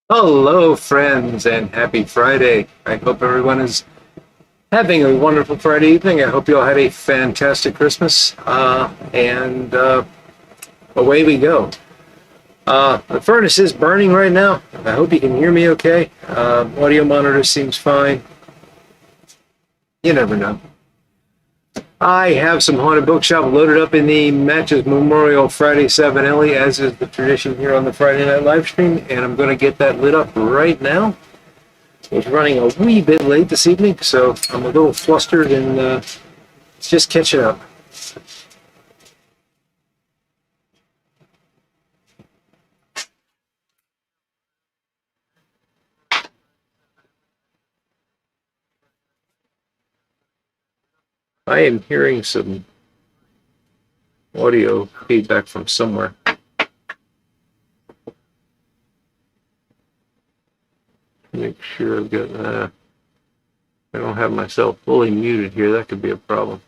Hello, friends, and happy Friday. I hope everyone is having a wonderful Friday evening. I hope you all had a fantastic Christmas, and away we go. The furnace is burning right now. I hope you can hear me okay. Audio monitor seems fine. You never know. I have some Haunted Bookshop loaded up in the Matches Memorial Friday 7 Ellie, as is the tradition here on the Friday night live stream, and I'm going to get that lit up right now. It's running a wee bit late this evening, so I'm a little flustered and it's just catching up. I am hearing some audio feedback from somewhere. Make sure I've got, I don't have myself fully muted here. That could be a problem.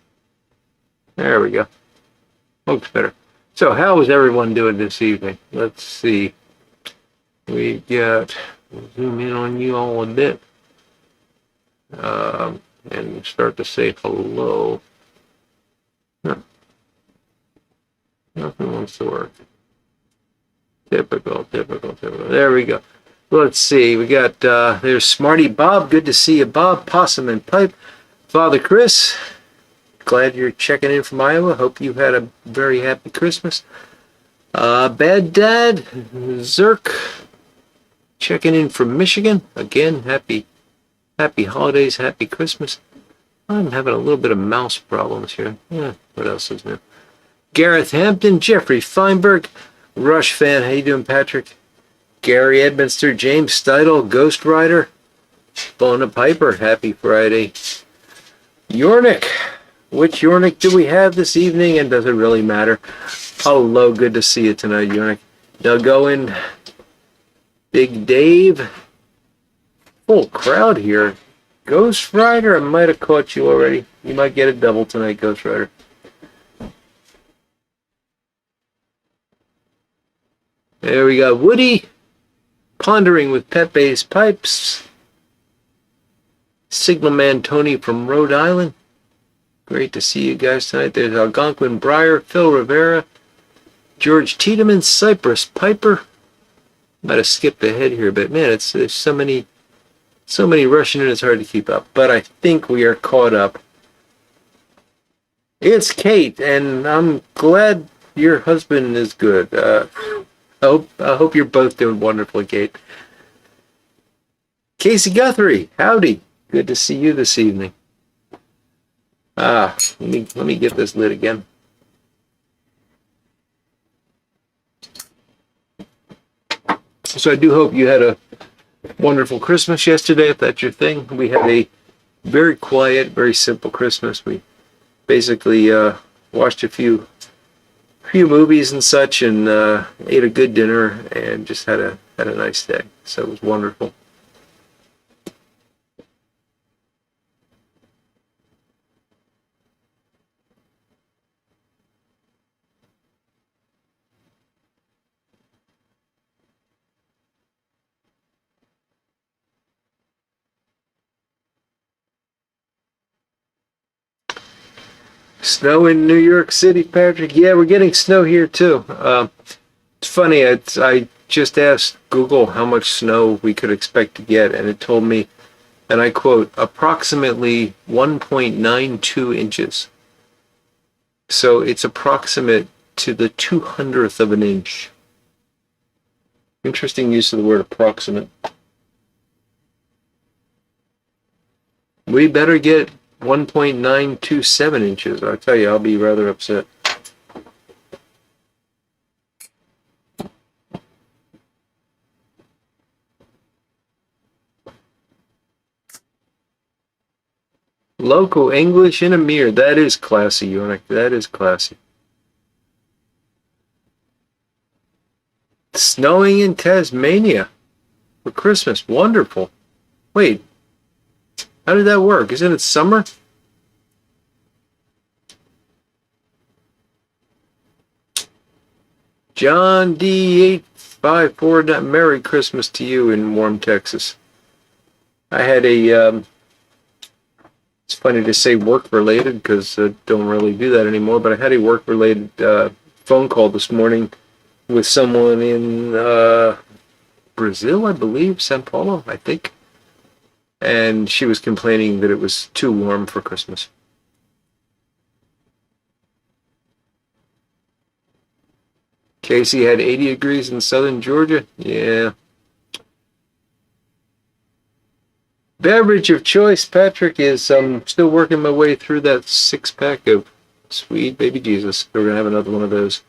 There we go. Looks better. So how is everyone doing this evening? Let's see. We got, we'll zoom in on you all a bit. And start to say hello. Nothing wants to work. Typical. There we go. Let's see. We got, there's Smarty Bob. Good to see you, Bob. Possum and Pipe. Father Chris. Glad you're checking in from Iowa. Hope you had a very happy Christmas. Bad Dad. Zerk. Checking in from Michigan. Again, happy holidays, happy Christmas. I'm having a little bit of mouse problems here. Yeah, what else is new? Gareth Hampton, Jeffrey Feinberg, Rush fan. How you doing, Patrick? Gary Edminster, James Steidel, Ghost Rider, Bona Piper. Happy Friday. Yornik. Which Yornik do we have this evening, and does it really matter? Hello, good to see you tonight, Yornik. Doug Owen, Big Dave. Full crowd here. Ghost Rider, I might have caught you already. You might get a double tonight, Ghost Rider. There we go. Woody, Pondering with Pepe's Pipes. Signalman Tony from Rhode Island. Great to see you guys tonight. There's Algonquin Breyer, Phil Rivera, George Tiedemann, Cypress Piper. Might have skipped ahead here, but man, there's so many rushing in, it's hard to keep up. But I think we are caught up. It's Kate, and I'm glad your husband is good. I hope you're both doing wonderfully, Kate. Casey Guthrie, howdy. Good to see you this evening. Let me get this lit again. So I do hope you had a wonderful Christmas yesterday, if that's your thing. We had a very quiet, very simple Christmas. We basically watched a few movies and such, and ate a good dinner, and just had a nice day. So it was wonderful. Snow in New York City, Patrick. Yeah, we're getting snow here too. It's funny. I just asked Google how much snow we could expect to get, and it told me, and I quote, approximately 1.92 inches. So it's approximate to the 200th of an inch. Interesting use of the word approximate. We better get 1.927 inches. I tell you, I'll be rather upset. Local English in a mirror. That is classy, Eunuch. That is classy. Snowing in Tasmania for Christmas. Wonderful. Wait. How did that work? Isn't it summer? John D854. Merry Christmas to you in warm Texas. I had a, it's funny to say work-related because I don't really do that anymore, but I had a work-related phone call this morning with someone in Brazil, I believe, Sao Paulo, I think. And she was complaining that it was too warm for Christmas. Casey had 80 degrees in southern Georgia. Yeah. Beverage of choice, Patrick, is I'm still working my way through that 6-pack of sweet baby Jesus. We're going to have another one of those.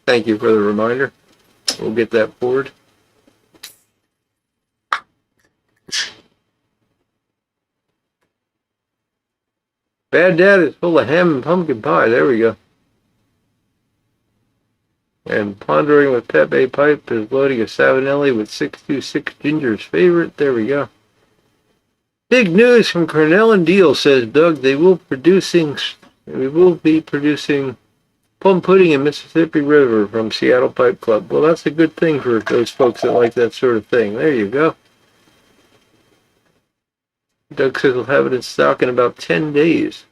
Thank you for the reminder. We'll get that forward. Bad Dad is full of ham and pumpkin pie. There we go. And Pondering with Pepe Pipe is loading a Savinelli with 626 Ginger's favorite. There we go. Big news from Cornell and Deal, says Doug. We will be producing plum pudding in Mississippi River from Seattle Pipe Club. Well, that's a good thing for those folks that like that sort of thing. There you go. Doug says we'll have it in stock in about 10 days.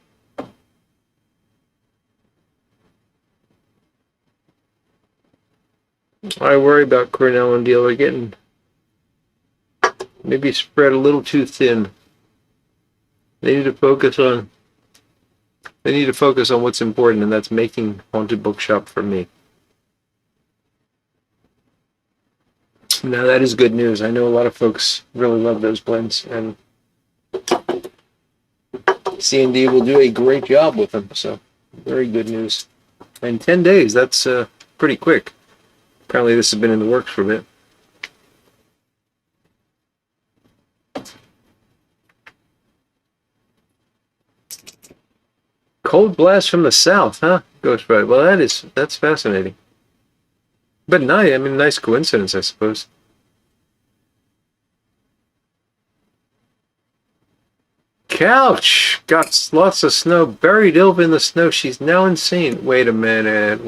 I worry about Cornell and Deal. They're getting maybe spread a little too thin. They need to focus on what's important, and that's making Haunted Bookshop for me. Now that is good news. I know a lot of folks really love those blends, and C&D will do a great job with them. So very good news. And 10 days, that's pretty quick. Apparently this has been in the works for a bit. Cold blast from the south, huh? Ghost Ride. Well, that's fascinating. But nice. I mean, nice coincidence, I suppose. Couch got lots of snow, buried over in the snow. She's now insane. Wait a minute.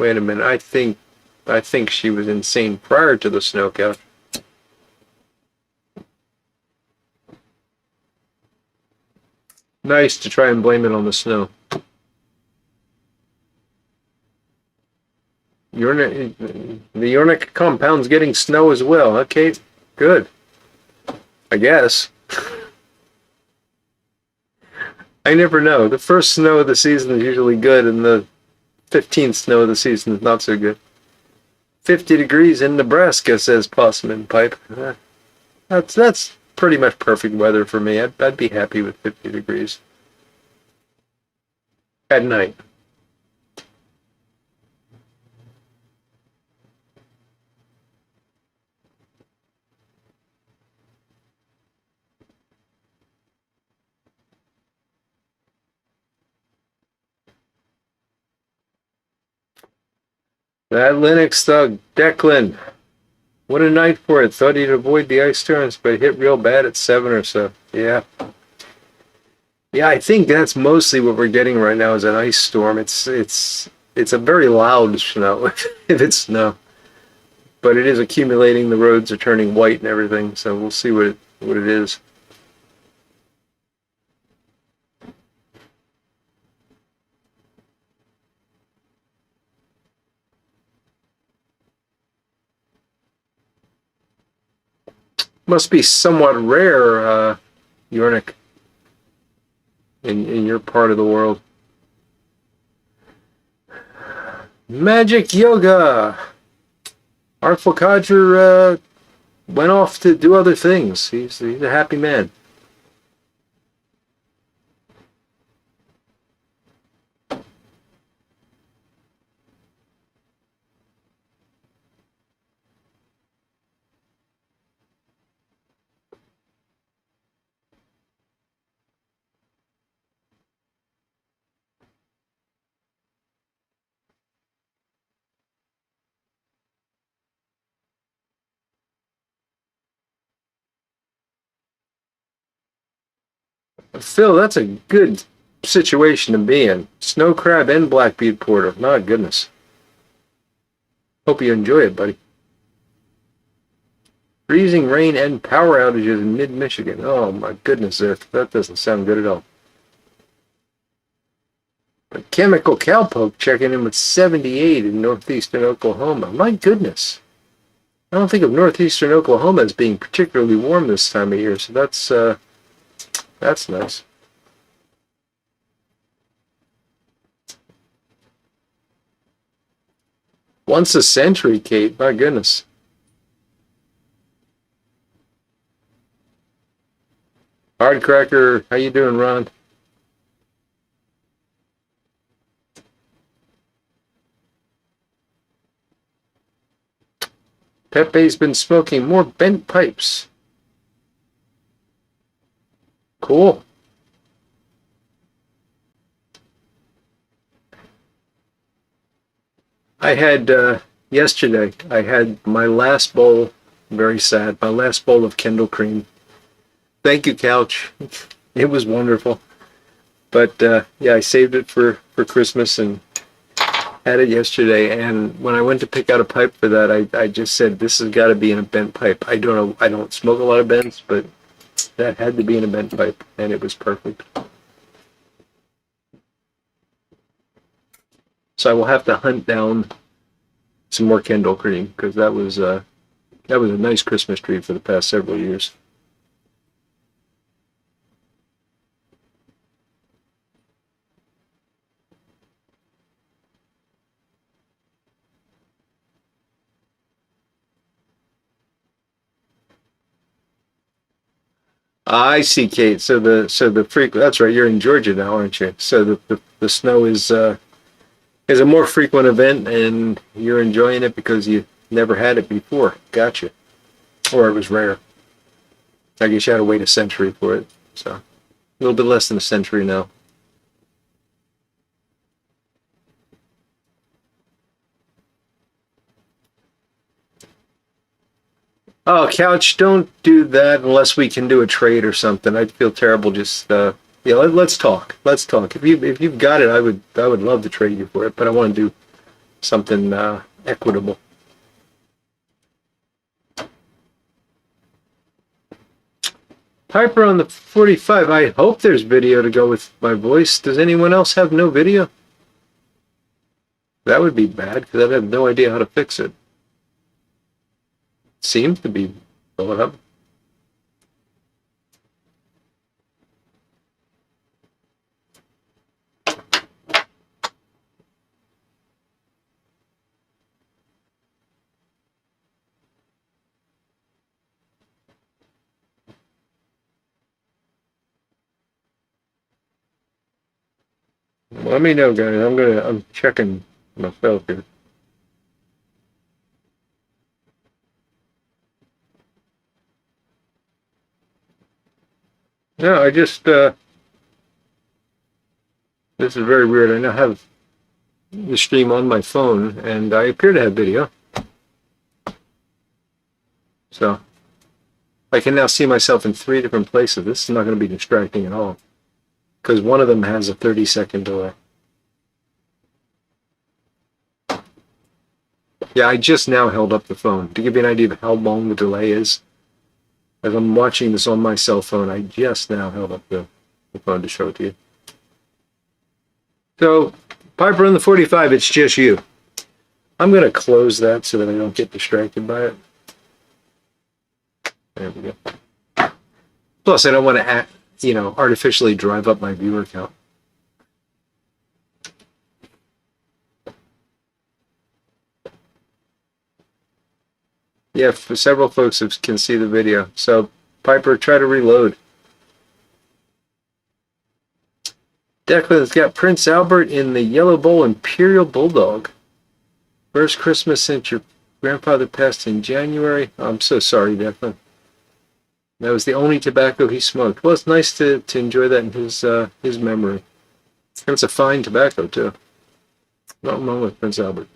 I think she was insane prior to the snow, Couch. Nice to try and blame it on the snow. The Yornik compound's getting snow as well, huh, Kate? Good. I guess. I never know. The first snow of the season is usually good, and the 15th snow of the season is not so good. 50 degrees in Nebraska, says Possum and Pipe. That's pretty much perfect weather for me. I'd be happy with 50 degrees. At night. That Linux thug, Declan. What a night for it. Thought he'd avoid the ice storms, but hit real bad at 7 or so. Yeah. Yeah, I think that's mostly what we're getting right now is an ice storm. It's a very loud snow, if it's snow. But it is accumulating. The roads are turning white and everything, so we'll see what it is. Must be somewhat rare, Yornik, in your part of the world. Magic Yoga. Artful Codger went off to do other things. He's a happy man. Phil, that's a good situation to be in. Snow crab and blackbeard porter. My goodness. Hope you enjoy it, buddy. Freezing rain and power outages in mid-Michigan. Oh my goodness, that doesn't sound good at all. But Chemical Cowpoke checking in with 78 in northeastern Oklahoma. My goodness. I don't think of northeastern Oklahoma as being particularly warm this time of year, so that's nice. Once a century, Kate. My goodness. Hardcracker, how you doing, Ron? Pepe's been smoking more bent pipes. Cool. I had, yesterday, I had my last bowl, very sad, my last bowl of Kendall cream. Thank you, Couch. It was wonderful. But, yeah, I saved it for Christmas and had it yesterday. And when I went to pick out a pipe for that, I just said, this has got to be in a bent pipe. I don't smoke a lot of bents, but that had to be in a bent pipe, and it was perfect. So I will have to hunt down some more Kendall cream, because that was a nice Christmas treat for the past several years. I see, Kate. So the frequent. That's right. You're in Georgia now, aren't you? So the snow is a more frequent event, and you're enjoying it because you never had it before. Gotcha. Or it was rare. I guess you had to wait a century for it. So a little bit less than a century now. Oh, Couch, don't do that unless we can do a trade or something. I'd feel terrible just yeah, let's talk. Let's talk. If you've got it, I would love to trade you for it, but I want to do something equitable. Piper on the 45. I hope there's video to go with my voice. Does anyone else have no video? That would be bad because I have no idea how to fix it. Seems to be going up. Let me know, guys. I'm checking myself here. No, I just this is very weird. I now have the stream on my phone, and I appear to have video. So I can now see myself in 3 different places. This is not going to be distracting at all, because one of them has a 30-second delay. Yeah, I just now held up the phone to give you an idea of how long the delay is. As I'm watching this on my cell phone, I just now held up the phone to show it to you. So, Piper in the 45, it's just you. I'm going to close that so that I don't get distracted by it. There we go. Plus, I don't want to, artificially drive up my viewer count. Yeah, several folks can see the video. So, Piper, try to reload. Declan's got Prince Albert in the Yellow Bowl Imperial Bulldog. First Christmas since your grandfather passed in January. Oh, I'm so sorry, Declan. That was the only tobacco he smoked. Well, it's nice to enjoy that in his memory. And it's a fine tobacco, too. Nothing wrong with Prince Albert.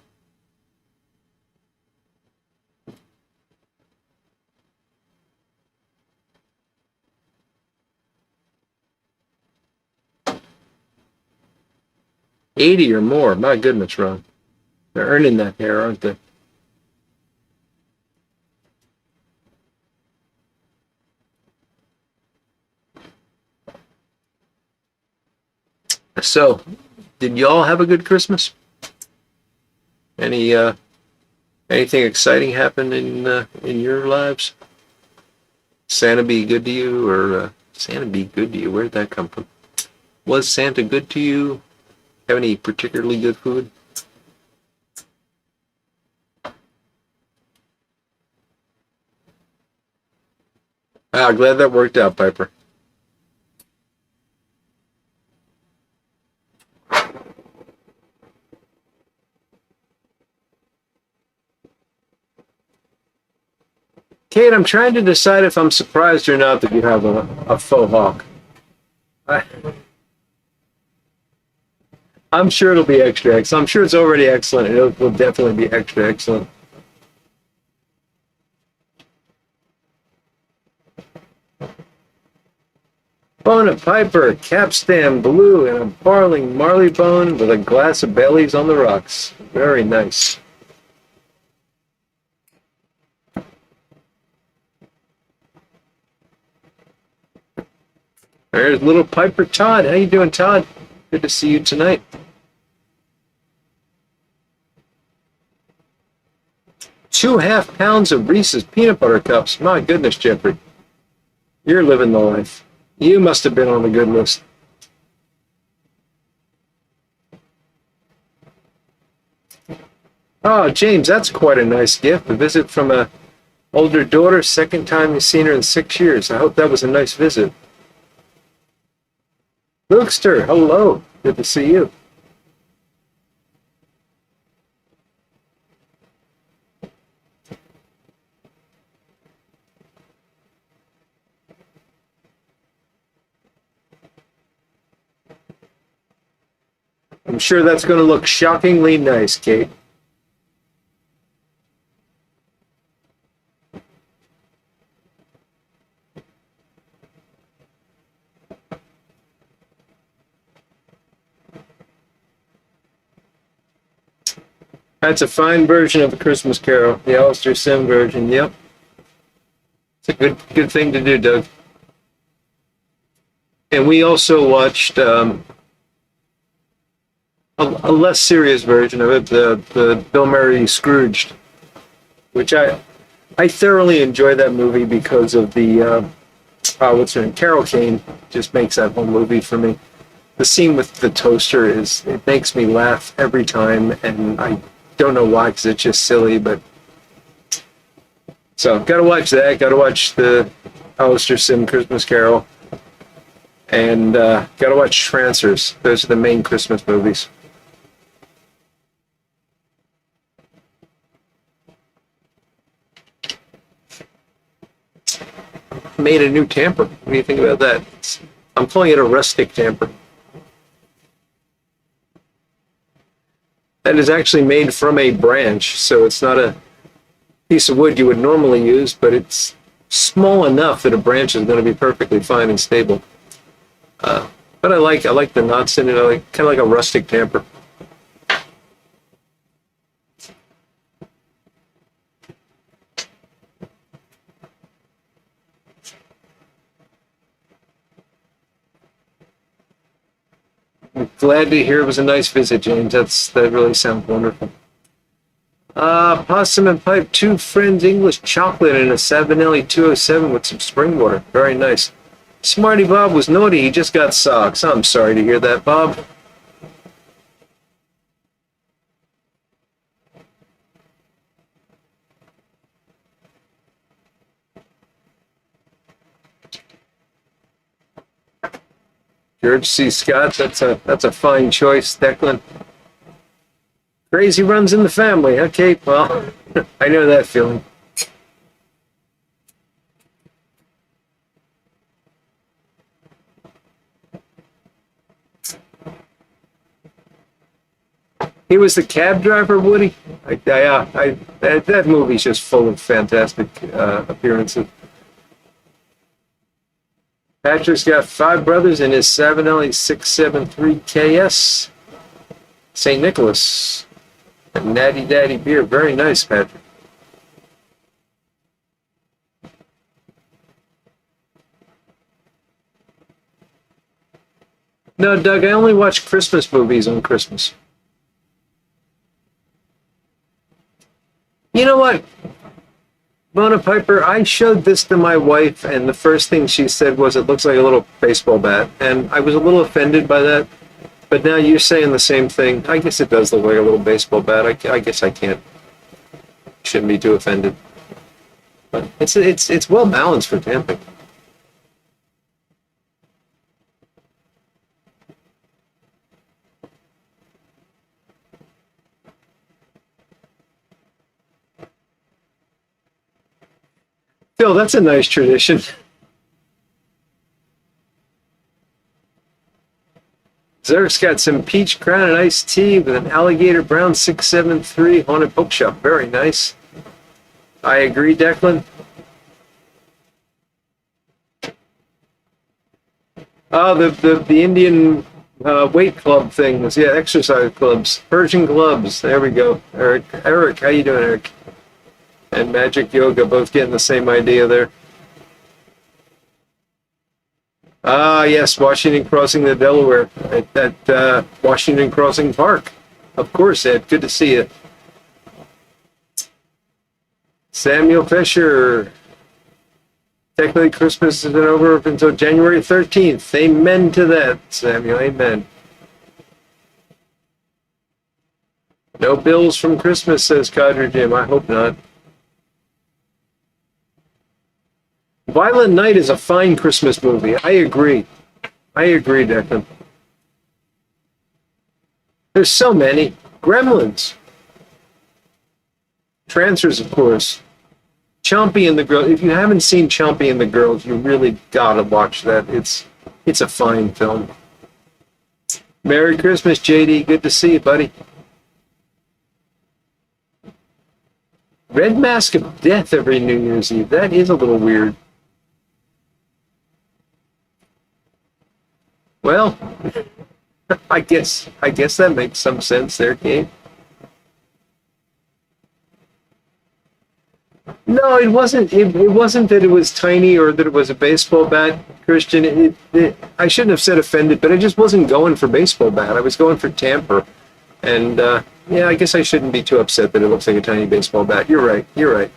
$80 or more. My goodness, Ron. They're earning that there, aren't they? So, did y'all have a good Christmas? Anything exciting happen in your lives? Santa be good to you, or Santa be good to you? Where did that come from? Was Santa good to you? Have any particularly good food? Glad that worked out, Piper. Kate, I'm trying to decide if I'm surprised or not that you have a faux hawk. I'm sure it'll be extra excellent. I'm sure it's already excellent. It will definitely be extra excellent. Bonnet Piper, capstan blue, and a barling marley bone with a glass of Bailey's on the rocks. Very nice. There's little Piper Todd. How you doing, Todd? Good to see you tonight. Two 1/2 pounds of Reese's peanut butter cups. My goodness, Jeffrey. You're living the life. You must have been on the good list. Oh, James, that's quite a nice gift. A visit from a older daughter. Second time you've seen her in 6 years. I hope that was a nice visit. Lustre, hello. Good to see you. I'm sure that's going to look shockingly nice, Kate. That's a fine version of A Christmas Carol, the Alistair Sim version. Yep, it's a good thing to do, Doug. And we also watched a less serious version of it, the Bill Murray Scrooged, which I thoroughly enjoy that movie because of the what's her name, Carol Kane just makes that whole movie for me. The scene with the toaster it makes me laugh every time, and I don't know why, because it's just silly, but so gotta watch that. Gotta watch the Alistair Sim Christmas Carol, and gotta watch Trancers. Those are the main Christmas movies. Made a new tamper. What do you think about that? I'm calling it a rustic tamper. That is actually made from a branch, so it's not a piece of wood you would normally use, but it's small enough that a branch is going to be perfectly fine and stable. But I like the knots in it. I like kind of like a rustic tamper. I'm glad to hear it was a nice visit, James. That really sounds wonderful. Possum and pipe, two friends English chocolate and a Savinelli 207 with some spring water. Very nice. Smarty Bob was naughty. He just got socks. I'm sorry to hear that, Bob. George C. Scott, that's a fine choice, Declan. Crazy runs in the family. Okay, well, I know that feeling. He was the cab driver, Woody. That movie's just full of fantastic appearances. Patrick's got five brothers in his Savinelli 673 KS. St. Nicholas. And Natty Daddy beer. Very nice, Patrick. No, Doug, I only watch Christmas movies on Christmas. You know what, Mona Piper, I showed this to my wife, and the first thing she said was, it looks like a little baseball bat. And I was a little offended by that. But now you're saying the same thing. I guess it does look like a little baseball bat. I guess I shouldn't be too offended. But it's well balanced for camping. Phil, that's a nice tradition. Zerk's got some peach crown and iced tea with an alligator brown 673 haunted bookshop. Very nice. I agree, Declan. Oh, the Indian weight club things. Yeah, exercise clubs. Persian clubs. There we go. Eric, how you doing, Eric? And Magic Yoga, both getting the same idea there. Ah, yes, Washington crossing the Delaware at Washington Crossing Park. Of course, Ed. Good to see you. Samuel Fisher. Technically, Christmas isn't over until January 13th. Amen to that, Samuel. Amen. No bills from Christmas, says Codger Jim. I hope not. Violent Night is a fine Christmas movie. I agree. I agree, Declan. There's so many. Gremlins. Trancers, of course. Chompy and the Girls. If you haven't seen Chompy and the Girls, you really gotta watch that. It's a fine film. Merry Christmas, JD. Good to see you, buddy. Red Mask of Death every New Year's Eve. That is a little weird. Well, I guess that makes some sense there, Kate. No, it wasn't. It wasn't that it was tiny or that it was a baseball bat, Christian. I shouldn't have said offended, but I just wasn't going for baseball bat. I was going for tamper, and yeah, I guess I shouldn't be too upset that it looks like a tiny baseball bat. You're right. You're right.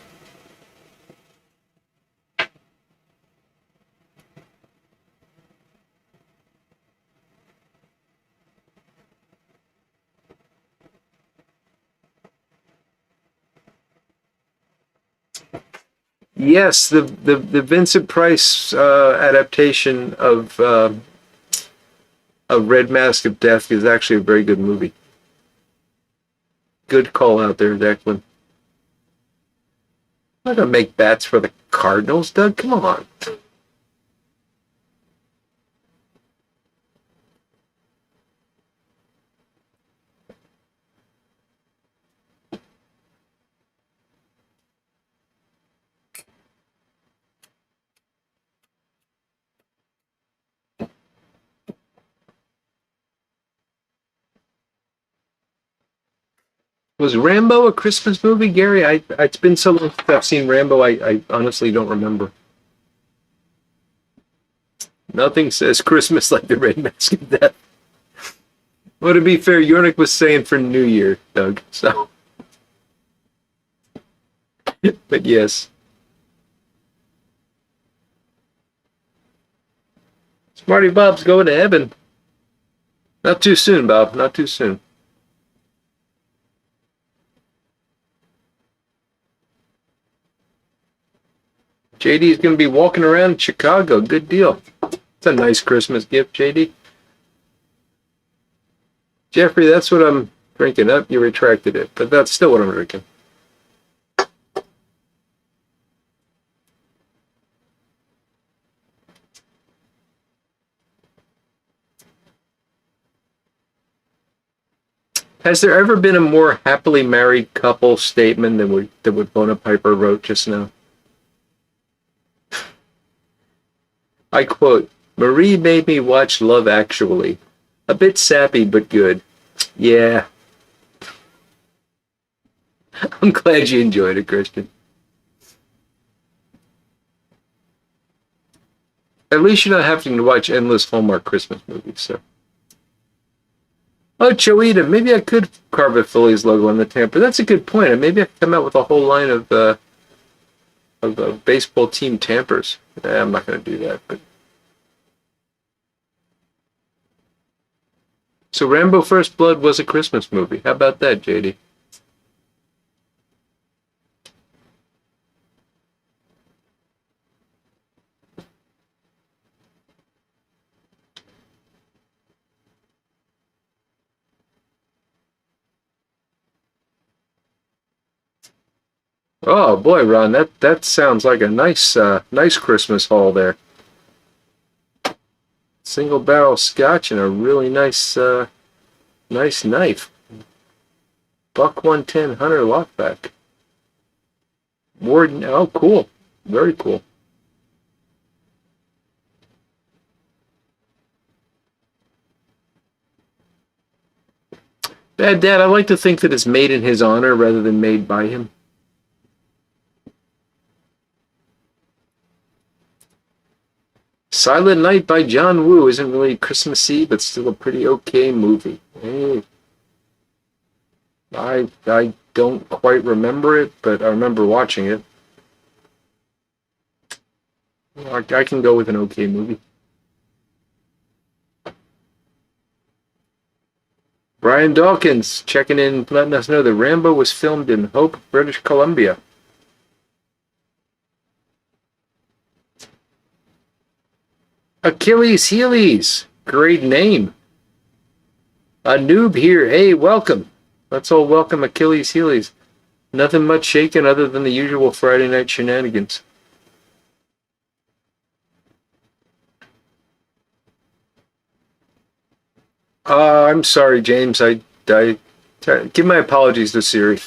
Yes, the Vincent Price adaptation of Red Mask of Death is actually a very good movie. Good call out there, Declan. I'm not gonna make bats for the Cardinals, Doug. Come on. Was Rambo a Christmas movie, Gary? It's been so long since I've seen Rambo, I honestly don't remember. Nothing says Christmas like the Red Mask of Death. Well, to be fair, Yornik was saying for New Year, Doug. So But yes. Smarty Bob's going to heaven. Not too soon, Bob. Not too soon. JD's going to be walking around Chicago. Good deal. It's a nice Christmas gift, JD. Jeffrey, that's what I'm drinking. Up, you retracted it, but that's still what I'm drinking. Has there ever been a more happily married couple statement than what Bona Piper wrote just now? I quote, Marie made me watch Love Actually. A bit sappy, but good. Yeah. I'm glad you enjoyed it, Christian. At least you're not having to watch endless Hallmark Christmas movies, so. Oh, Choita, maybe I could carve a Phillies logo on the tamper. That's a good point. Maybe I could come out with a whole line of baseball team tampers. I'm not going to do that, but. So Rambo First Blood was a Christmas movie. How about that, JD? Oh boy, Ron, that sounds like a nice Christmas haul there. Single barrel Scotch and a really nice knife. Buck 110 Hunter lockback. Warden, oh cool, very cool. Bad Dad, I like to think that it's made in his honor rather than made by him. Silent Night by John Woo isn't really Christmassy, but still a pretty okay movie. Hey, I don't quite remember it, but I remember watching it. I can go with an okay movie. Brian Dawkins checking in, letting us know that Rambo was filmed in Hope, British Columbia. Achilles Heelys, great name. A noob here, hey, welcome. Let's all welcome Achilles Heelys. Nothing much shaken other than the usual Friday night shenanigans. I'm sorry, James. I give my apologies to Siri.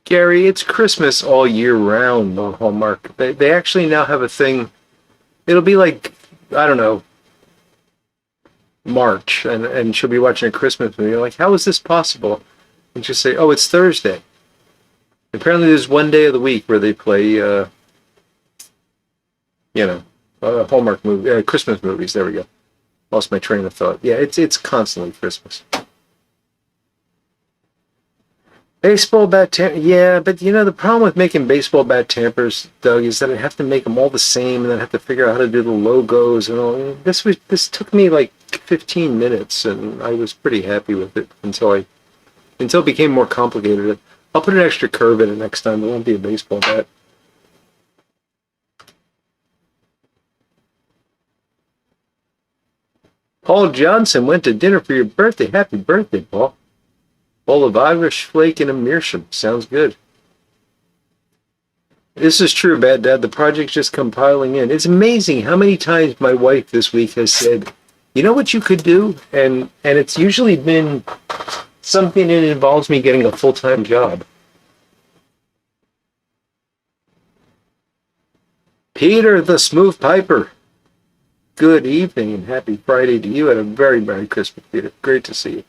Gary, it's Christmas all year round on Hallmark. They actually now have a thing. It'll be like, I don't know, March, and she'll be watching a Christmas movie. You're like, how is this possible? And she'll say, oh, it's Thursday. Apparently there's one day of the week where they play, Hallmark movie, Christmas movies. There we go. Lost my train of thought. Yeah, it's constantly Christmas. Baseball bat tamper, yeah, but the problem with making baseball bat tampers, Doug, is that I have to make them all the same, and then I have to figure out how to do the logos and all. This took me like 15 minutes, and I was pretty happy with it until it became more complicated. I'll put an extra curve in it next time. It won't be a baseball bat. Paul Johnson went to dinner for your birthday. Happy birthday, Paul. Bowl of Irish flake and a meerschaum. Sounds good. This is true, Bad Dad. The project's just compiling in. It's amazing how many times my wife this week has said, you know what you could do? And it's usually been something that involves me getting a full-time job. Peter the Smooth Piper. Good evening and happy Friday to you, and a very Merry Christmas, Peter. Great to see you.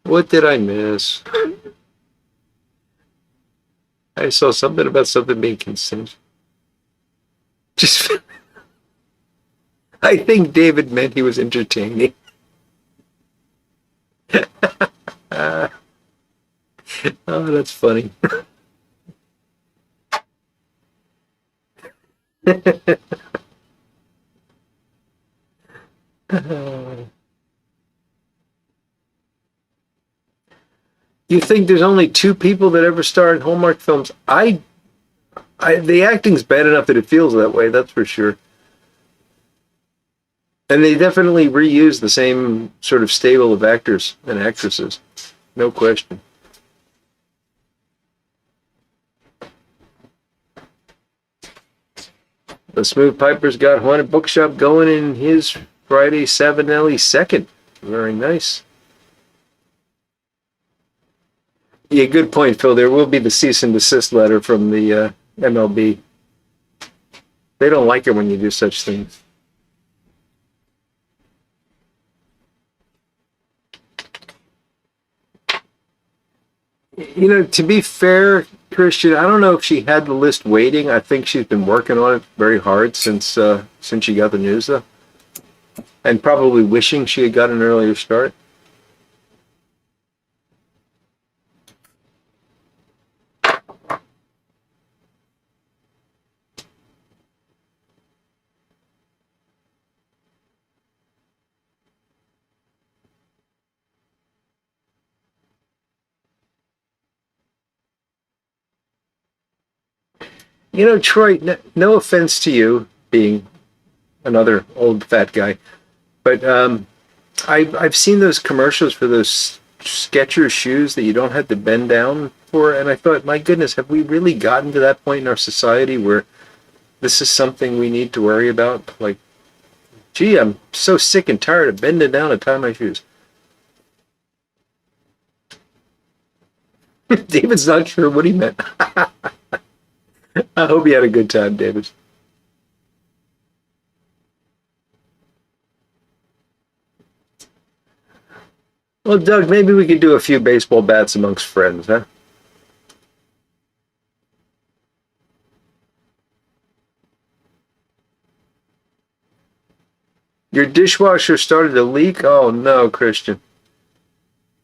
What did I miss? I saw something about something being consensual. Just, I think David meant he was entertaining. Oh, that's funny. You think there's only two people that ever starred in Hallmark films? The acting's bad enough that it feels that way, that's for sure. And they definitely reuse the same sort of stable of actors and actresses. No question. The Smooth Piper's got Haunted Bookshop going in his Friday Savinelli 2nd. Very nice. Yeah, good point, Phil. There will be the cease and desist letter from the MLB. They don't like it when you do such things. You know, to be fair, Christian, I don't know if she had the list waiting. I think she's been working on it very hard since she got the news, though, and probably wishing she had got an earlier start. You know, Troy, no offense to you being another old fat guy, but I've seen those commercials for those Skechers shoes that you don't have to bend down for, and I thought, my goodness, have we really gotten to that point in our society where this is something we need to worry about? Like, gee, I'm so sick and tired of bending down to tie my shoes. David's not sure what he meant. I hope you had a good time, David. Well, Doug, maybe we could do a few baseball bats amongst friends, huh? Your dishwasher started to leak? Oh no, Christian.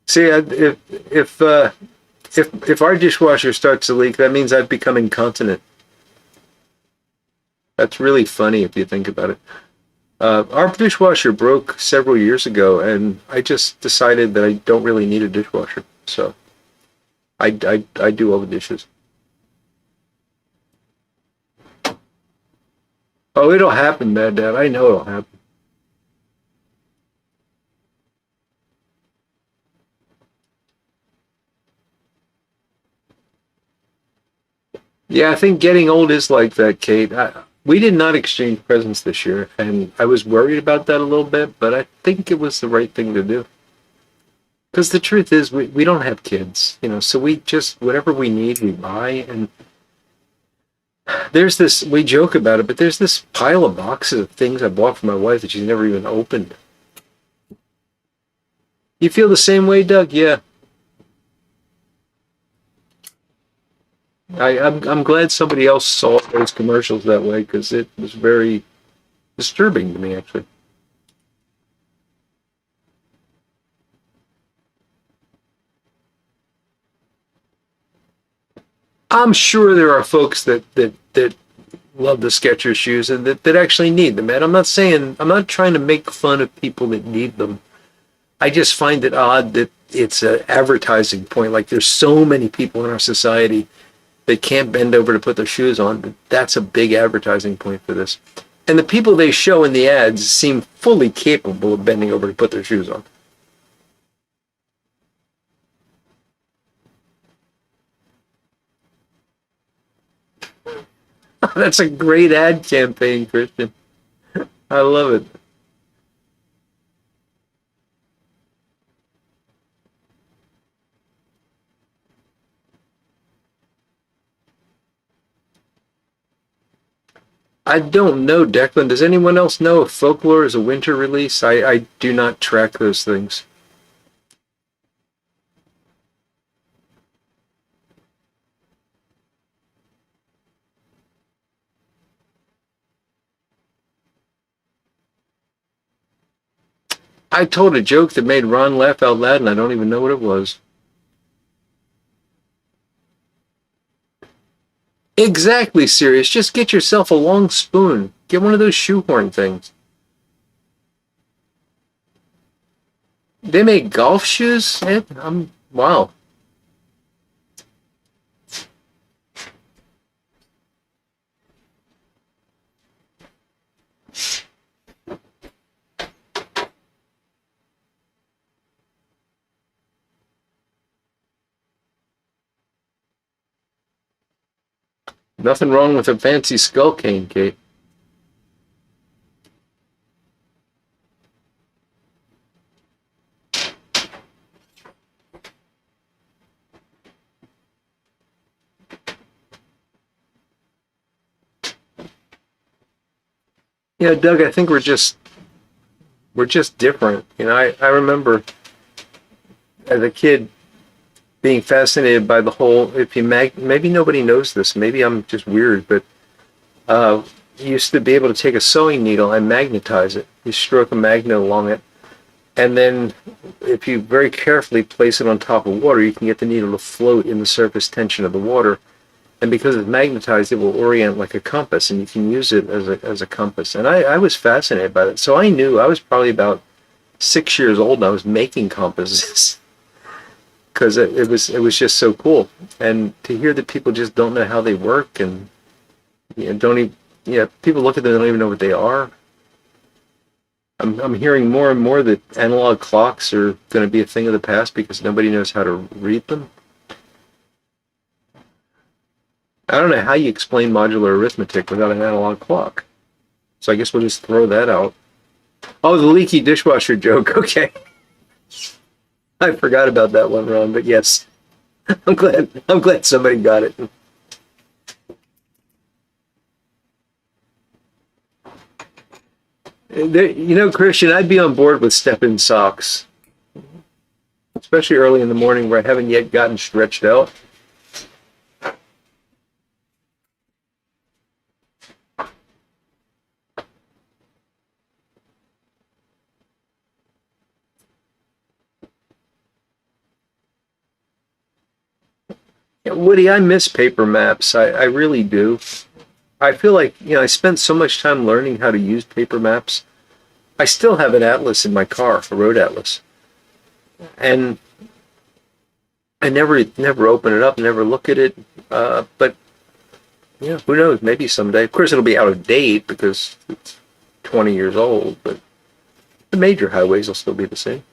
See, if our dishwasher starts to leak, that means I've become incontinent. That's really funny if you think about it. Our dishwasher broke several years ago, and I just decided that I don't really need a dishwasher. So I do all the dishes. Oh, it'll happen, Bad Dad. I know it'll happen. Yeah, I think getting old is like that, Kate. We did not exchange presents this year, and I was worried about that a little bit, but I think it was the right thing to do. Because the truth is, we don't have kids, you know, so we just, whatever we need, we buy. And there's this, we joke about it, but there's this pile of boxes of things I bought for my wife that she's never even opened. You feel the same way, Doug? Yeah. I'm glad somebody else saw those commercials that way because it was very disturbing to me, actually. I'm sure there are folks that love the Skechers shoes and that actually need them. And I'm not trying to make fun of people that need them. I just find it odd that it's an advertising point. Like there's so many people in our society that can't bend over to put their shoes on. That's a big advertising point for this. And the people they show in the ads seem fully capable of bending over to put their shoes on. That's a great ad campaign, Christian. I love it. I don't know, Declan. Does anyone else know if Folklore is a winter release? I do not track those things. I told a joke that made Ron laugh out loud, and I don't even know what it was. Exactly, serious. Just get yourself a long spoon. Get one of those shoehorn things. They make golf shoes? Wow. Nothing wrong with a fancy skull cane, Kate. Yeah, Doug, I think we're just different. I remember as a kid being fascinated by the whole, if you maybe nobody knows this, maybe I'm just weird, but you used to be able to take a sewing needle and magnetize it. You stroke a magnet along it, and then if you very carefully place it on top of water, you can get the needle to float in the surface tension of the water. And because it's magnetized, it will orient like a compass, and you can use it as a compass. And I was fascinated by that. So I knew I was probably about 6 years old, and I was making compasses because it was just so cool. And to hear that people just don't know how they work, and don't even people look at them and don't even know what they are. I'm hearing more and more that analog clocks are going to be a thing of the past because nobody knows how to read them. I don't know how you explain modular arithmetic without an analog clock. So I guess we'll just throw that out. Oh, the leaky dishwasher joke. Okay. I forgot about that one, Ron, but yes. I'm glad somebody got it. Christian, I'd be on board with step-in socks, especially early in the morning where I haven't yet gotten stretched out. Woody, I miss paper maps. I really do. I feel like, I spent so much time learning how to use paper maps. I still have an atlas in my car, a road atlas. And I never open it up, never look at it. But, who knows? Maybe someday. Of course, it'll be out of date because it's 20 years old, but the major highways will still be the same.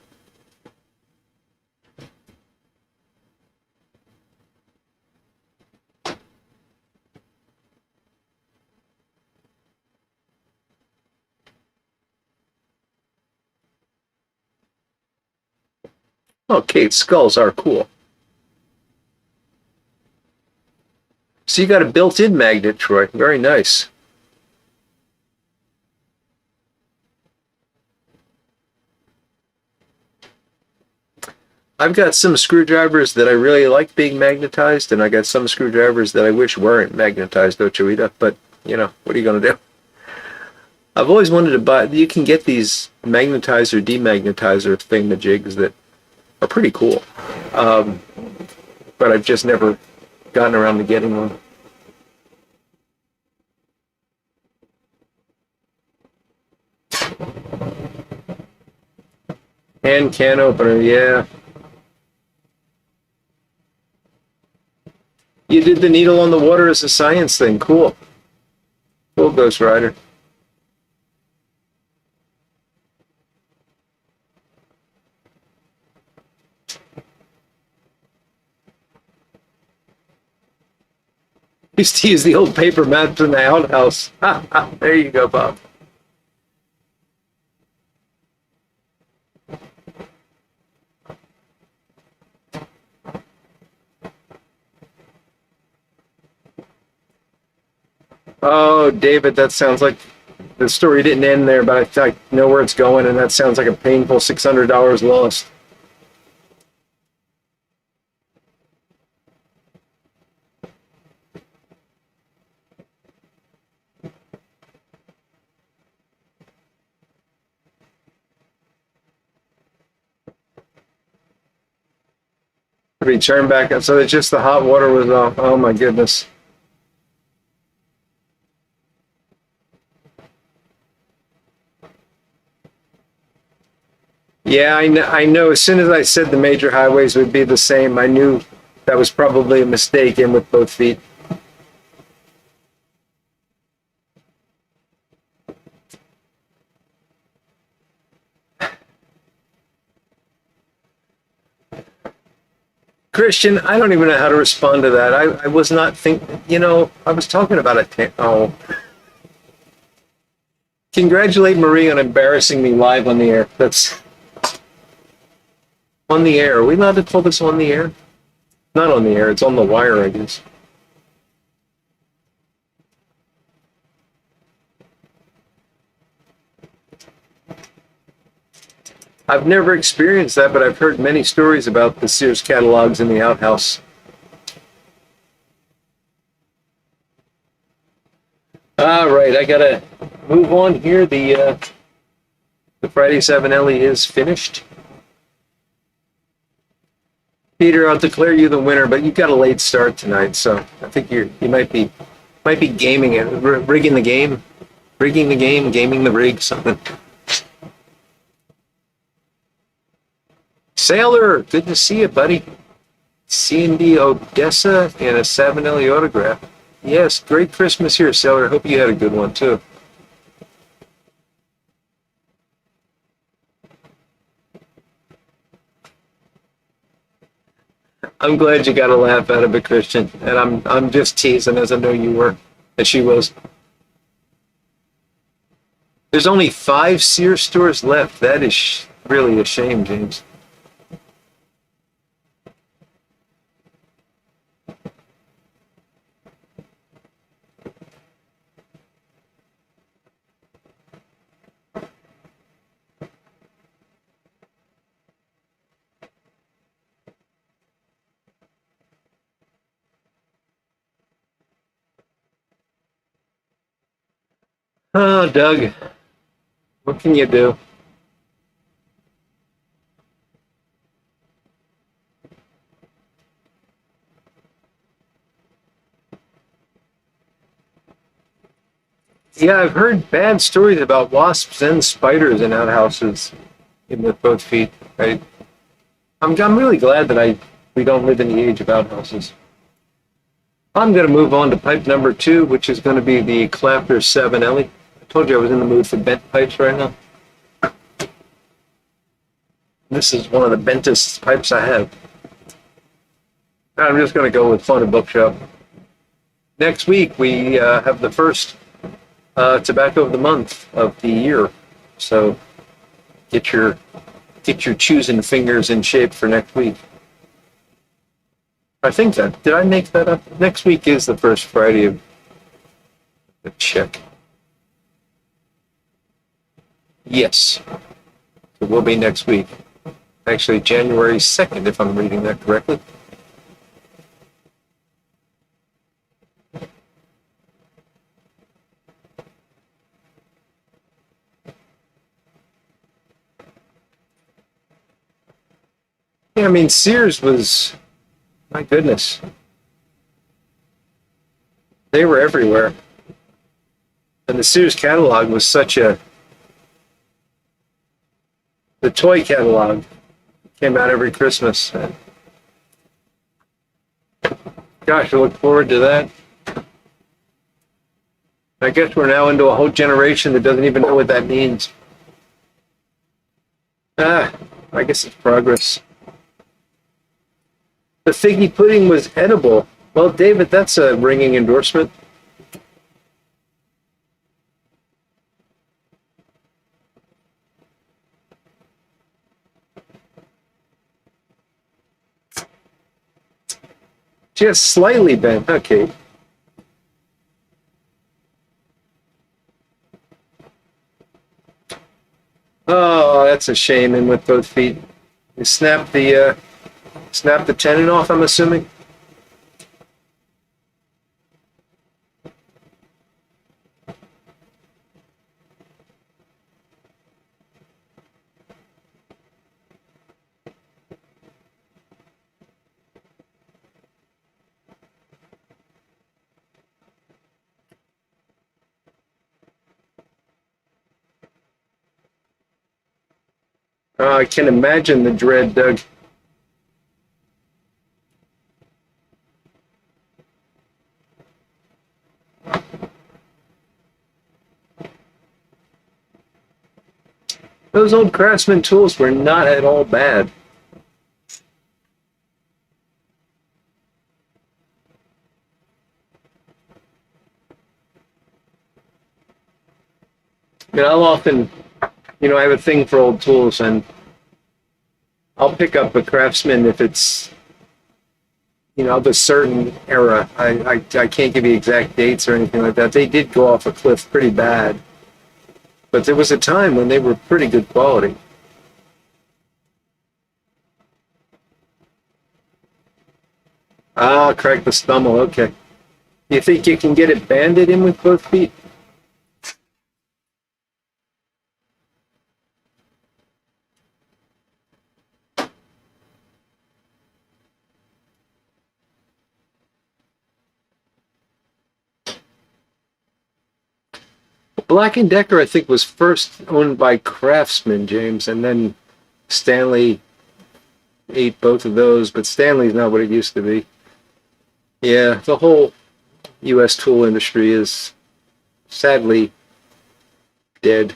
Oh, Kate, skulls are cool. So you got a built-in magnet, Troy. Very nice. I've got some screwdrivers that I really like being magnetized, and I got some screwdrivers that I wish weren't magnetized, Ochoita, but, what are you going to do? I've always wanted to buy, you can get these magnetizer, demagnetizer thingamajigs that are pretty cool. But I've just never gotten around to getting one. Hand can opener, yeah. You did the needle on the water as a science thing. Cool. Cool, Ghost Rider. Used to use the old paper maps in the outhouse. There you go, Bob. Oh, David, that sounds like the story didn't end there, but I know where it's going, and that sounds like a painful $600 lost. Return back up. So it's just the hot water was off. Oh my goodness. Yeah, I know. As soon as I said the major highways would be the same, I knew that was probably a mistake in with both feet. Christian, I don't even know how to respond to that. I was not I was talking about oh. Congratulate Marie on embarrassing me live on the air. That's on the air. Are we allowed to pull this on the air? Not on the air. It's on the wire, I guess. I've never experienced that, but I've heard many stories about the Sears catalogs in the outhouse. All right, I gotta move on here. The Friday 7 Ellie is finished. Peter, I'll declare you the winner, but you got a late start tonight, so I think you might be gaming it, rigging the game, gaming the rig, something. Sailor, good to see you, buddy. C&D Odessa and a Savinelli autograph. Yes, great Christmas here, Sailor. Hope you had a good one, too. I'm glad you got a laugh out of it, Christian. And I'm just teasing, as I know you were, as she was. There's only 5 Sears stores left. That is really a shame, James. Oh, Doug, what can you do? Yeah, I've heard bad stories about wasps and spiders in outhouses with both feet. I'm really glad that we don't live in the age of outhouses. I'm going to move on to pipe number 2, which is going to be the Clatter 7 Ellie. I told you I was in the mood for bent pipes right now. This is one of the bentest pipes I have. I'm just going to go with Fun and Bookshop. Next week, we have the first tobacco of the month of the year. So get your choosing fingers in shape for next week. I think did I make that up? Next week is the first Friday of the check. Yes. It will be next week. Actually, January 2nd, if I'm reading that correctly. Yeah, I mean, Sears was, my goodness. They were everywhere. And the Sears catalog was the toy catalog came out every Christmas. Gosh, I look forward to that. I guess we're now into a whole generation that doesn't even know what that means. I guess it's progress. The figgy pudding was edible. Well, David, that's a ringing endorsement. Just slightly bent. Okay. Oh, that's a shame. And with both feet, you snap the tenon off, I'm assuming. I can imagine the dread, Doug. Those old Craftsman tools were not at all bad. I mean, I'll often, I have a thing for old tools, and I'll pick up a Craftsman if it's, of a certain era. I can't give you exact dates or anything like that. They did go off a cliff pretty bad, but there was a time when they were pretty good quality. Ah, crack the stummel. Okay. You think you can get it banded in with both feet? Black & Decker, I think, was first owned by Craftsman, James, and then Stanley ate both of those, but Stanley's not what it used to be. Yeah, the whole U.S. tool industry is sadly dead.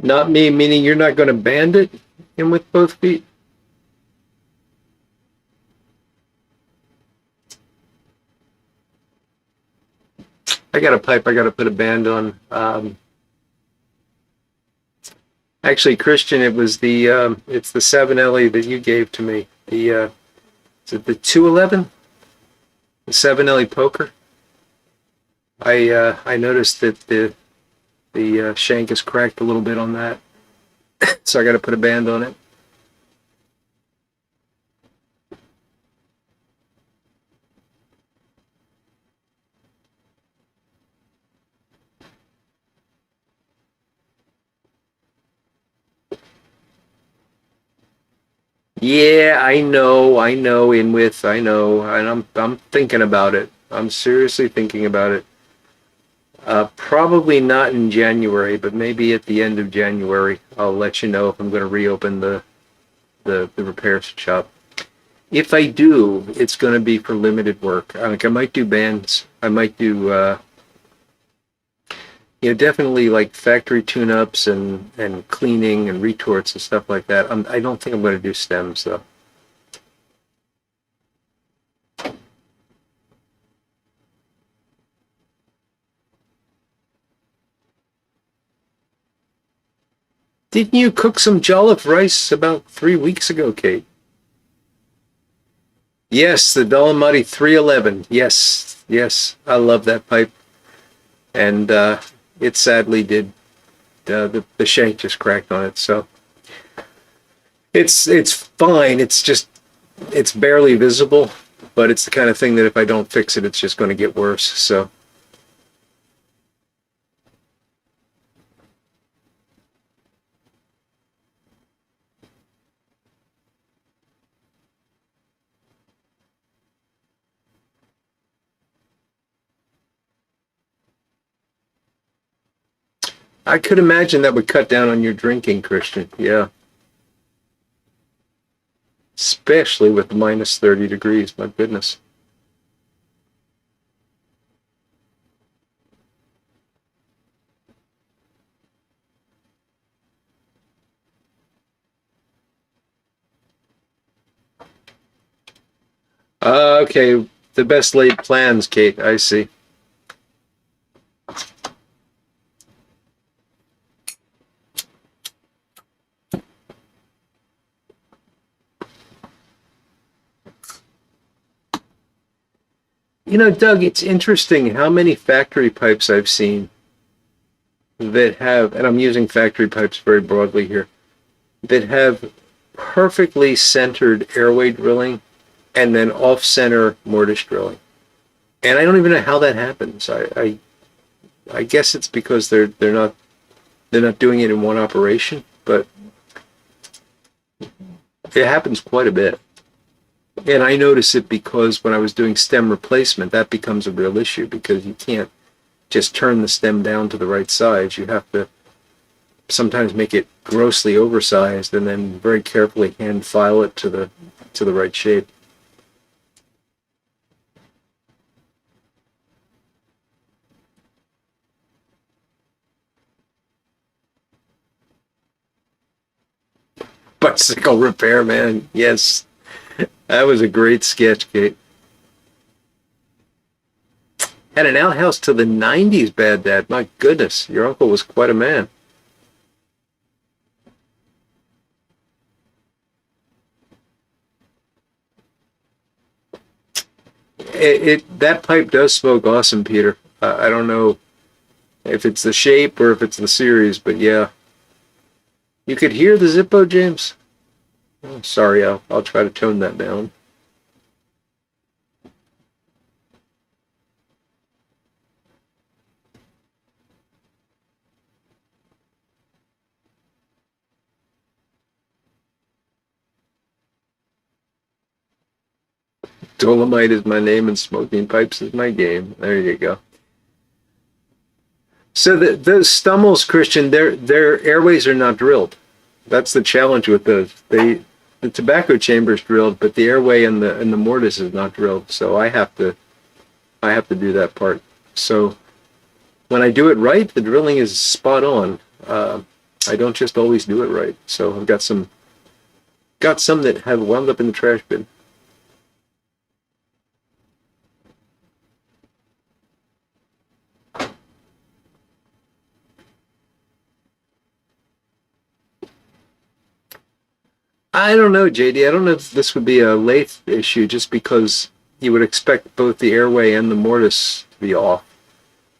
Not me, meaning you're not going to band it in with both feet? I got a pipe I got to put a band on. Actually, Christian, it's the 7LE that you gave to me. Is it the 211? The 7LE poker? I noticed that the shank is cracked a little bit on that, so I got to put a band on it. Yeah, I know, in with, I know, and I'm thinking about it. I'm seriously thinking about it. Probably not in January, but maybe at the end of January, I'll let you know if I'm going to reopen the repair shop. If I do, it's going to be for limited work. I might do bands. I might do, definitely like factory tune-ups and cleaning and retorts and stuff like that. I don't think I'm going to do stems though. Didn't you cook some jollof rice about 3 weeks ago, Kate? Yes, the Dolomiti 311. Yes, yes, I love that pipe, and it sadly did. The shank just cracked on it, so it's fine. It's barely visible, but it's the kind of thing that if I don't fix it, it's just going to get worse. So I could imagine that would cut down on your drinking, Christian. Yeah, especially with minus 30 degrees. My goodness. Okay, the best laid plans, Kate. I see. Doug, it's interesting how many factory pipes I've seen that have, and I'm using factory pipes very broadly here, that have perfectly centered airway drilling and then off-center mortise drilling. And I don't even know how that happens. I guess it's because they're not doing it in one operation, but it happens quite a bit. And I notice it because when I was doing stem replacement, that becomes a real issue because you can't just turn the stem down to the right size. You have to sometimes make it grossly oversized and then very carefully hand file it to the right shape. Bicycle repairman, yes, that was a great sketch, Kate. Had an outhouse to the 90s, Bad Dad. My goodness, your uncle was quite a man. That pipe does smoke awesome, Peter. I don't know if it's the shape or if it's the series, but yeah. You could hear the Zippo, James? Oh, sorry, I'll try to tone that down. Dolomite is my name and smoking pipes is my game. There you go. So those stummels, Christian, their airways are not drilled. That's the challenge with those. The tobacco chamber is drilled, but the airway and the mortise is not drilled. So I have to do that part. So when I do it right, the drilling is spot on. I don't just always do it right. So I've got some that have wound up in the trash bin. I don't know, JD. I don't know if this would be a lathe issue just because you would expect both the airway and the mortise to be off.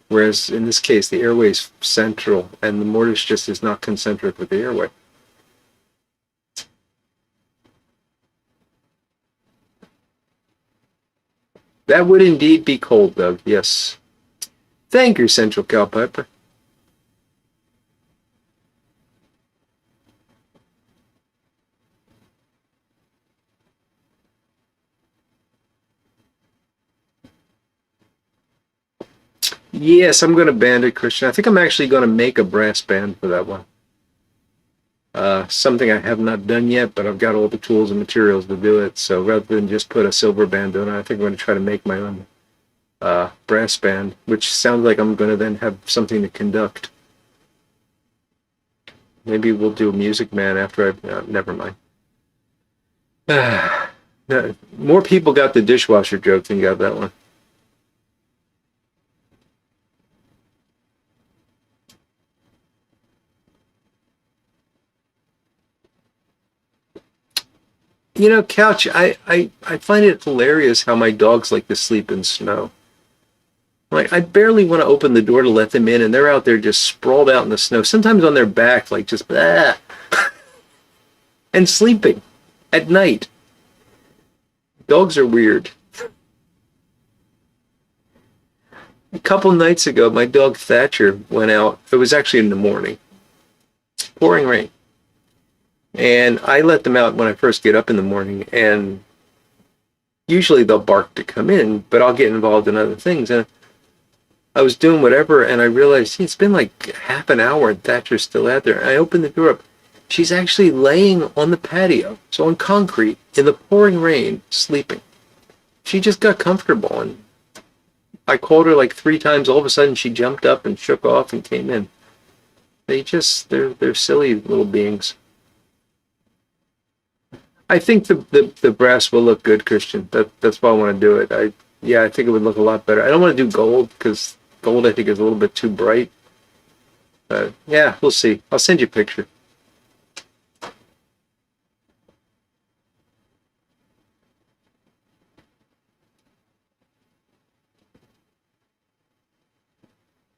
Whereas in this case, the airway is central and the mortise just is not concentric with the airway. That would indeed be cold, Doug. Yes. Thank you, Central Cowpiper. Yes, I'm going to band it, Christian. I think I'm actually going to make a brass band for that one. Something I have not done yet, but I've got all the tools and materials to do it. So rather than just put a silver band on it, I think I'm going to try to make my own brass band, which sounds like I'm going to then have something to conduct. Maybe we'll do a Music Man after I've... never mind. No, more people got the dishwasher joke than got that one. You know, Couch, I find it hilarious how my dogs like to sleep in snow. Like, I barely want to open the door to let them in, and they're out there just sprawled out in the snow, sometimes on their back, like just, ah, and sleeping at night. Dogs are weird. A couple nights ago, my dog Thatcher went out. It was actually in the morning, pouring rain. And I let them out when I first get up in the morning, and usually they'll bark to come in, but I'll get involved in other things. And I was doing whatever, and I realized it's been like half an hour, and Thatcher's still out there. And I opened the door up. She's actually laying on the patio, so on concrete, in the pouring rain, sleeping. She just got comfortable, and I called her like 3 times. All of a sudden, she jumped up and shook off and came in. They're silly little beings. I think the brass will look good, Christian. That's why I want to do it. I think it would look a lot better. I don't want to do gold because gold I think is a little bit too bright. Yeah, we'll see. I'll send you a picture.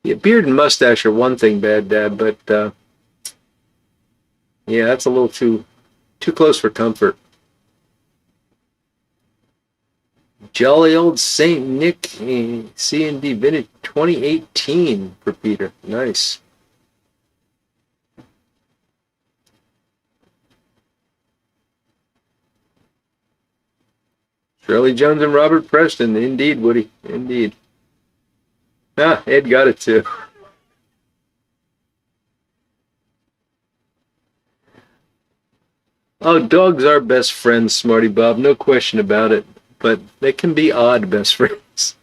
Yeah, beard and mustache are one thing, Bad Dad, but Yeah, that's a little too close for comfort. Jolly old Saint Nick C&D vintage 2018 for Peter. Nice. Shirley Jones and Robert Preston. Indeed, Woody. Indeed. Ah, Ed got it too. Oh, dogs are best friends, Smarty Bob. No question about it. But they can be odd best friends.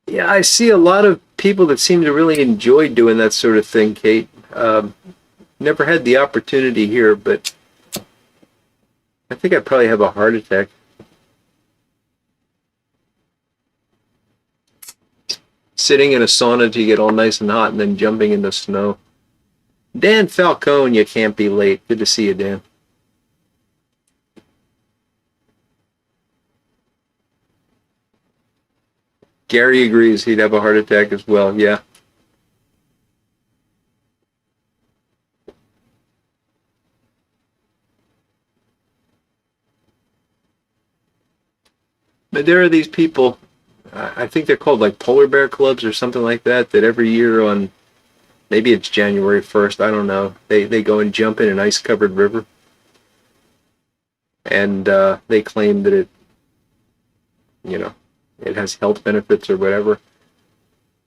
Yeah, I see a lot of people that seem to really enjoy doing that sort of thing, Kate. Never had the opportunity here, but I think I'd probably have a heart attack. Sitting in a sauna to get all nice and hot and then jumping in the snow. Dan Falcone, you can't be late. Good to see you, Dan. Gary agrees he'd have a heart attack as well, yeah. But there are these people, I think they're called like polar bear clubs or something like that, that every year on, maybe it's January 1st, I don't know, they go and jump in an ice-covered river. And they claim that it has health benefits or whatever.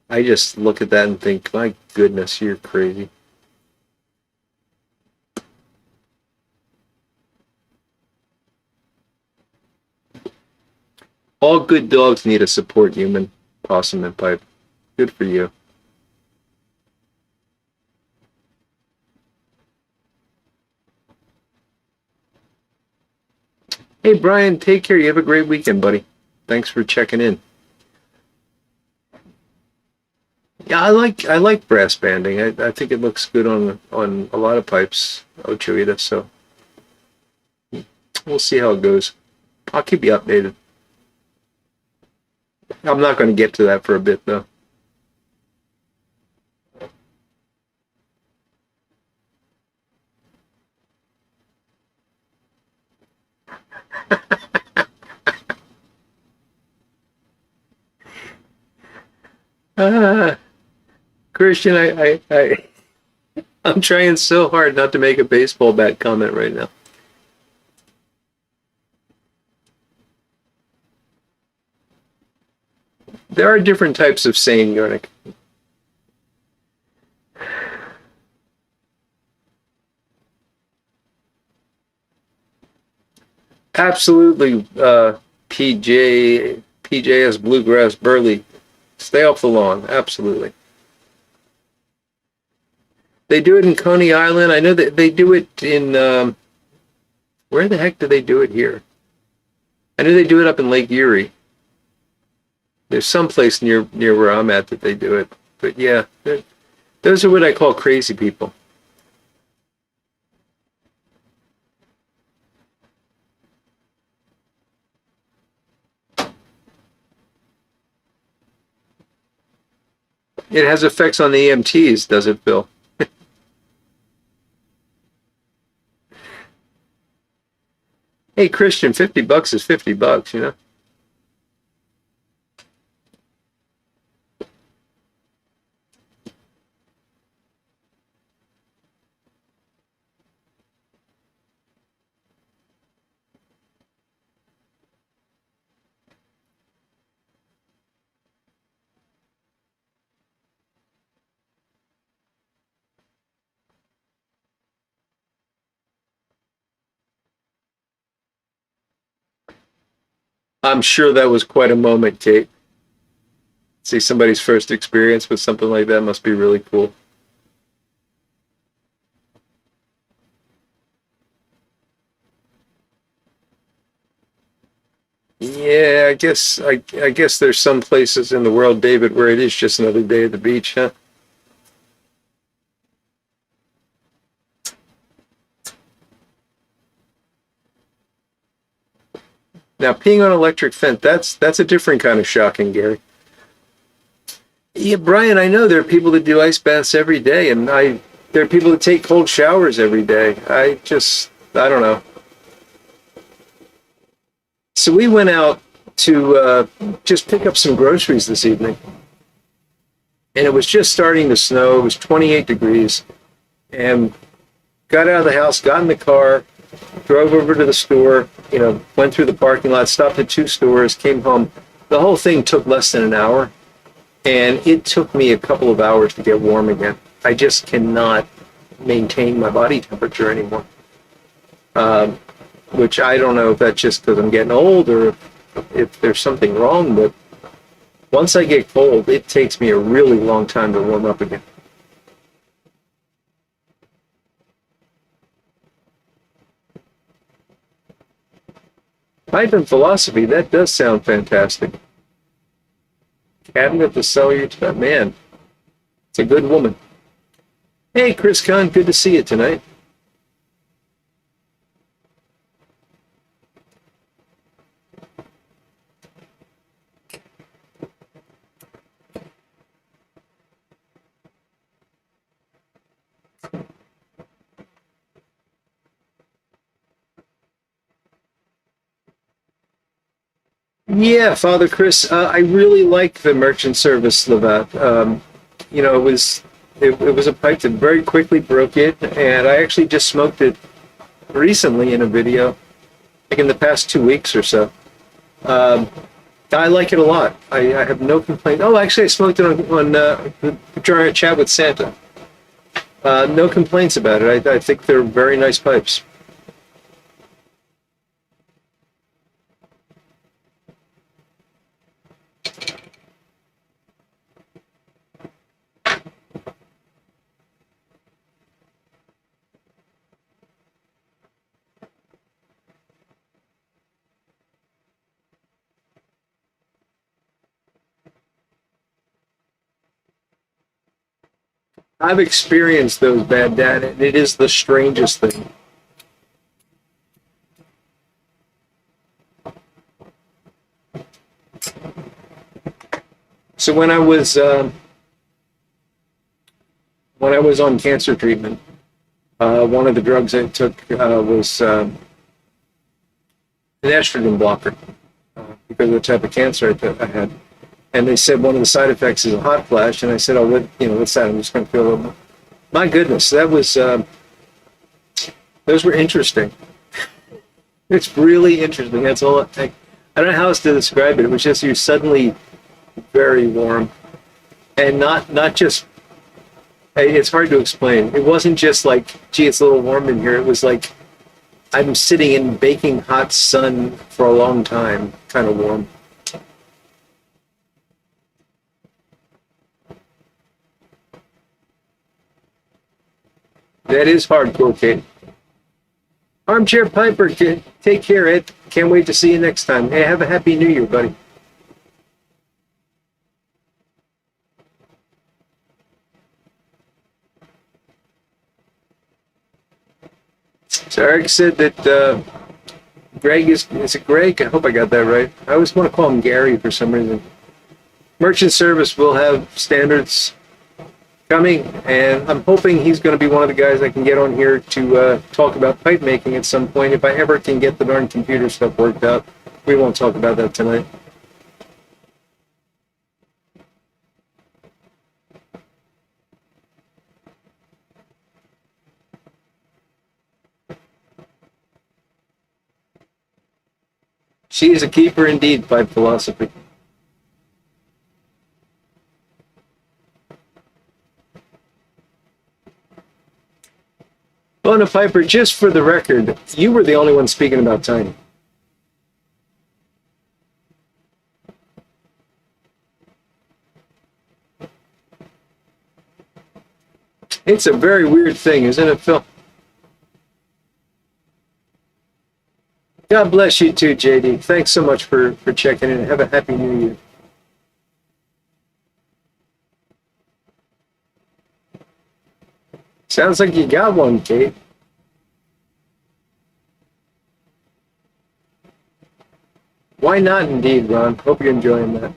I just look at that and think, my goodness, you're crazy. All good dogs need a support human, Possum and Pipe. Good for you. Hey, Brian, take care. You have a great weekend, buddy. Thanks for checking in. Yeah, I like brass banding. I think it looks good on a lot of pipes, Ochoita, so we'll see how it goes. I'll keep you updated. I'm not going to get to that for a bit, though. Ah, Christian, I'm trying so hard not to make a baseball bat comment right now. There are different types of sane, Yornik. Absolutely, PJS Bluegrass Burley. Stay off the lawn. Absolutely. They do it in Coney Island. I know that they do it in, where the heck do they do it here? I know they do it up in Lake Erie. There's some place near where I'm at that they do it. But yeah, those are what I call crazy people. It has effects on the EMTs, does it, Bill? Hey, Christian, $50 is $50, you know? I'm sure that was quite a moment, Kate. See somebody's first experience with something like that must be really cool. Yeah, I guess there's some places in the world, David, where it is just another day at the beach, huh? Now, peeing on electric fence, that's a different kind of shocking, Gary. Yeah, Brian, I know there are people that do ice baths every day, and there are people that take cold showers every day. I don't know. So we went out to just pick up some groceries this evening, and it was just starting to snow. It was 28 degrees, and got out of the house, got in the car, drove over to the store, went through the parking lot, stopped at 2 stores, came home. The whole thing took less than an hour, and it took me a couple of hours to get warm again. I just cannot maintain my body temperature anymore, which I don't know if that's just because I'm getting old or if there's something wrong, but once I get cold, it takes me a really long time to warm up again. Pipe and philosophy, that does sound fantastic. Cabinet to sell your time. Man, it's a good woman. Hey, Chris Kahn, good to see you tonight. Yeah, Father Chris, I really like the merchant service Levat. It was a pipe that very quickly broke it, and I actually just smoked it recently in a video, like in the past 2 weeks or so. I like it a lot. I have no complaint. Oh, actually, I smoked it on during a chat with Santa. No complaints about it. I think they're very nice pipes. I've experienced those bad dad, and it is the strangest thing. So when I was on cancer treatment, one of the drugs I took was an estrogen blocker because of the type of cancer I had. And they said one of the side effects is a hot flash, and I said, "Oh, what's that?" I'm just going to feel a little. My goodness, that was those were interesting. It's really interesting. That's all. I don't know how else to describe it. It was just you're suddenly very warm, and not just. It's hard to explain. It wasn't just like, gee, it's a little warm in here. It was like I'm sitting in baking hot sun for a long time, kind of warm. That is hardcore, Kate. Armchair Piper, take care, Ed. Can't wait to see you next time. Hey, have a happy New Year, buddy. So Eric said that Greg is it Greg? I hope I got that right. I always want to call him Gary for some reason. Merchant service will have standards coming, and I'm hoping he's going to be one of the guys I can get on here to talk about pipe making at some point. If I ever can get the darn computer stuff worked out, we won't talk about that tonight. She is a keeper indeed, pipe philosophy. Bona Piper, just for the record, you were the only one speaking about Tiny. It's a very weird thing, isn't it, Phil? God bless you too, JD. Thanks so much for checking in. Have a happy New Year. Sounds like you got one, Kate. Why not indeed, Ron? Hope you're enjoying that.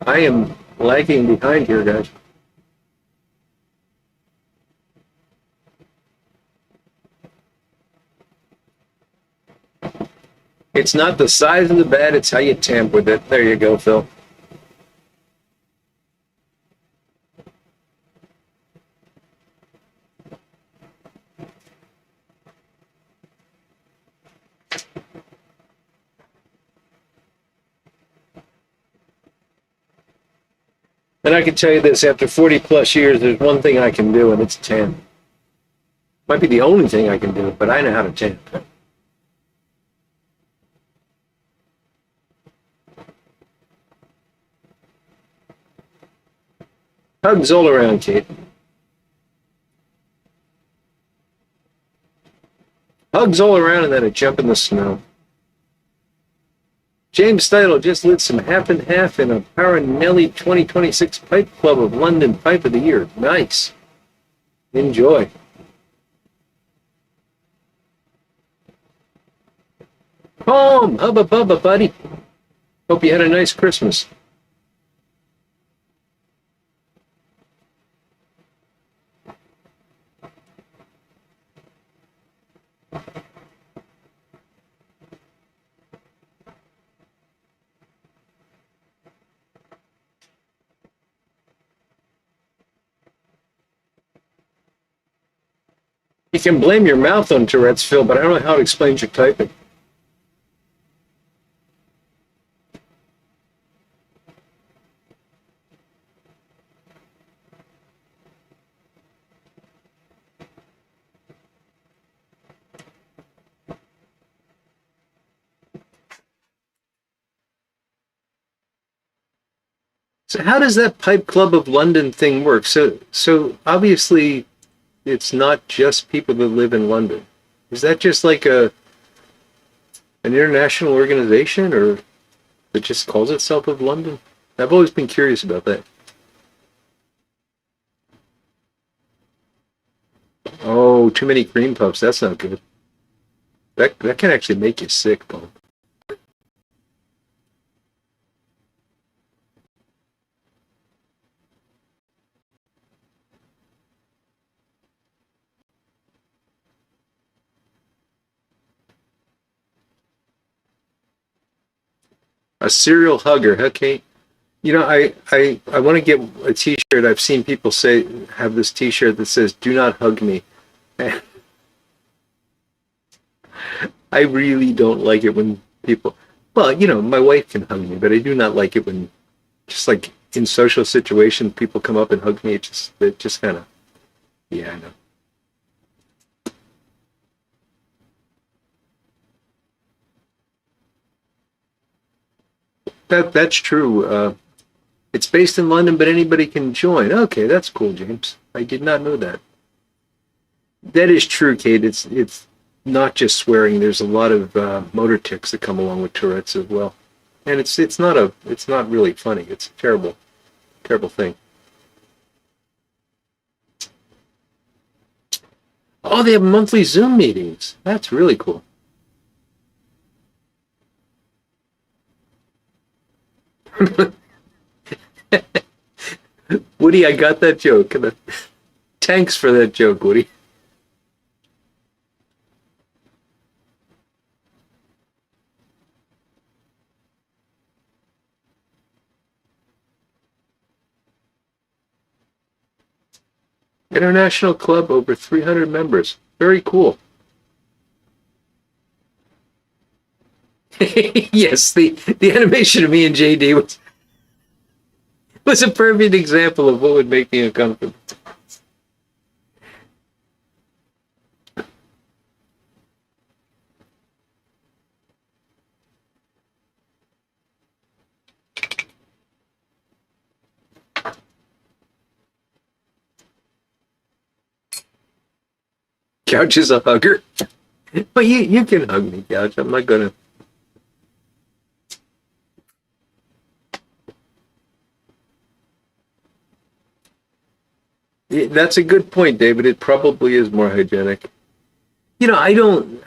I am lagging behind here, guys. It's not the size of the bat, it's how you tamp with it. There you go, Phil. And I can tell you this, after 40 plus years, there's one thing I can do, and it's tan. Might be the only thing I can do, but I know how to tan. Hugs all around, Kate. Hugs all around and then a jump in the snow. James Steidle just lit some half and half in a Paranelli 2026 Pipe Club of London Pipe of the Year. Nice. Enjoy. Home! Hubba bubba, buddy. Hope you had a nice Christmas. You can blame your mouth on Tourette's, Phil, but I don't know how it explains your typing. So how does that Pipe Club of London thing work? So obviously it's not just people that live in London. Is that just like an international organization, or it just calls itself of London? I've always been curious about that. Oh, too many cream puffs. That's not good. That can actually make you sick, Bob. A serial hugger. Okay. You know, I want to get a T-shirt. I've seen people have this T-shirt that says "Do not hug me." I really don't like it when people. Well, you know, my wife can hug me, but I do not like it when, just like in social situations, people come up and hug me. It just kind of. Yeah, I know. That's true. It's based in London, but anybody can join. Okay, that's cool, James. I did not know that. That is true, Kate. It's not just swearing. There's a lot of motor tics that come along with Tourette's as well, and it's not really funny. It's a terrible thing. Oh, they have monthly Zoom meetings. That's really cool. Woody, I got that joke. Thanks for that joke, Woody. International club, over 300 members. Very cool. Yes, the animation of me and JD was a perfect example of what would make me uncomfortable. Couch is a hugger. But you can hug me, Couch. I'm not gonna. Yeah, that's a good point, David. It probably is more hygienic. I don't.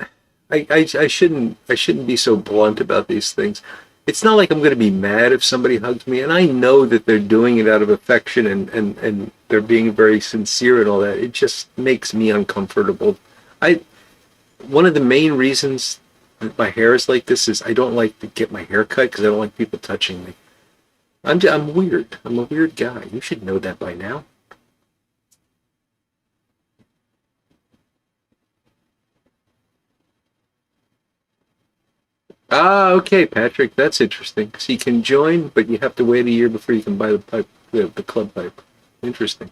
I shouldn't be so blunt about these things. It's not like I'm going to be mad if somebody hugs me, and I know that they're doing it out of affection and they're being very sincere and all that. It just makes me uncomfortable. I One of the main reasons that my hair is like this is I don't like to get my hair cut because I don't like people touching me. I'm weird. I'm a weird guy. You should know that by now. Ah, okay, Patrick. That's interesting. So you can join, but you have to wait a year before you can buy the pipe, the club pipe. Interesting.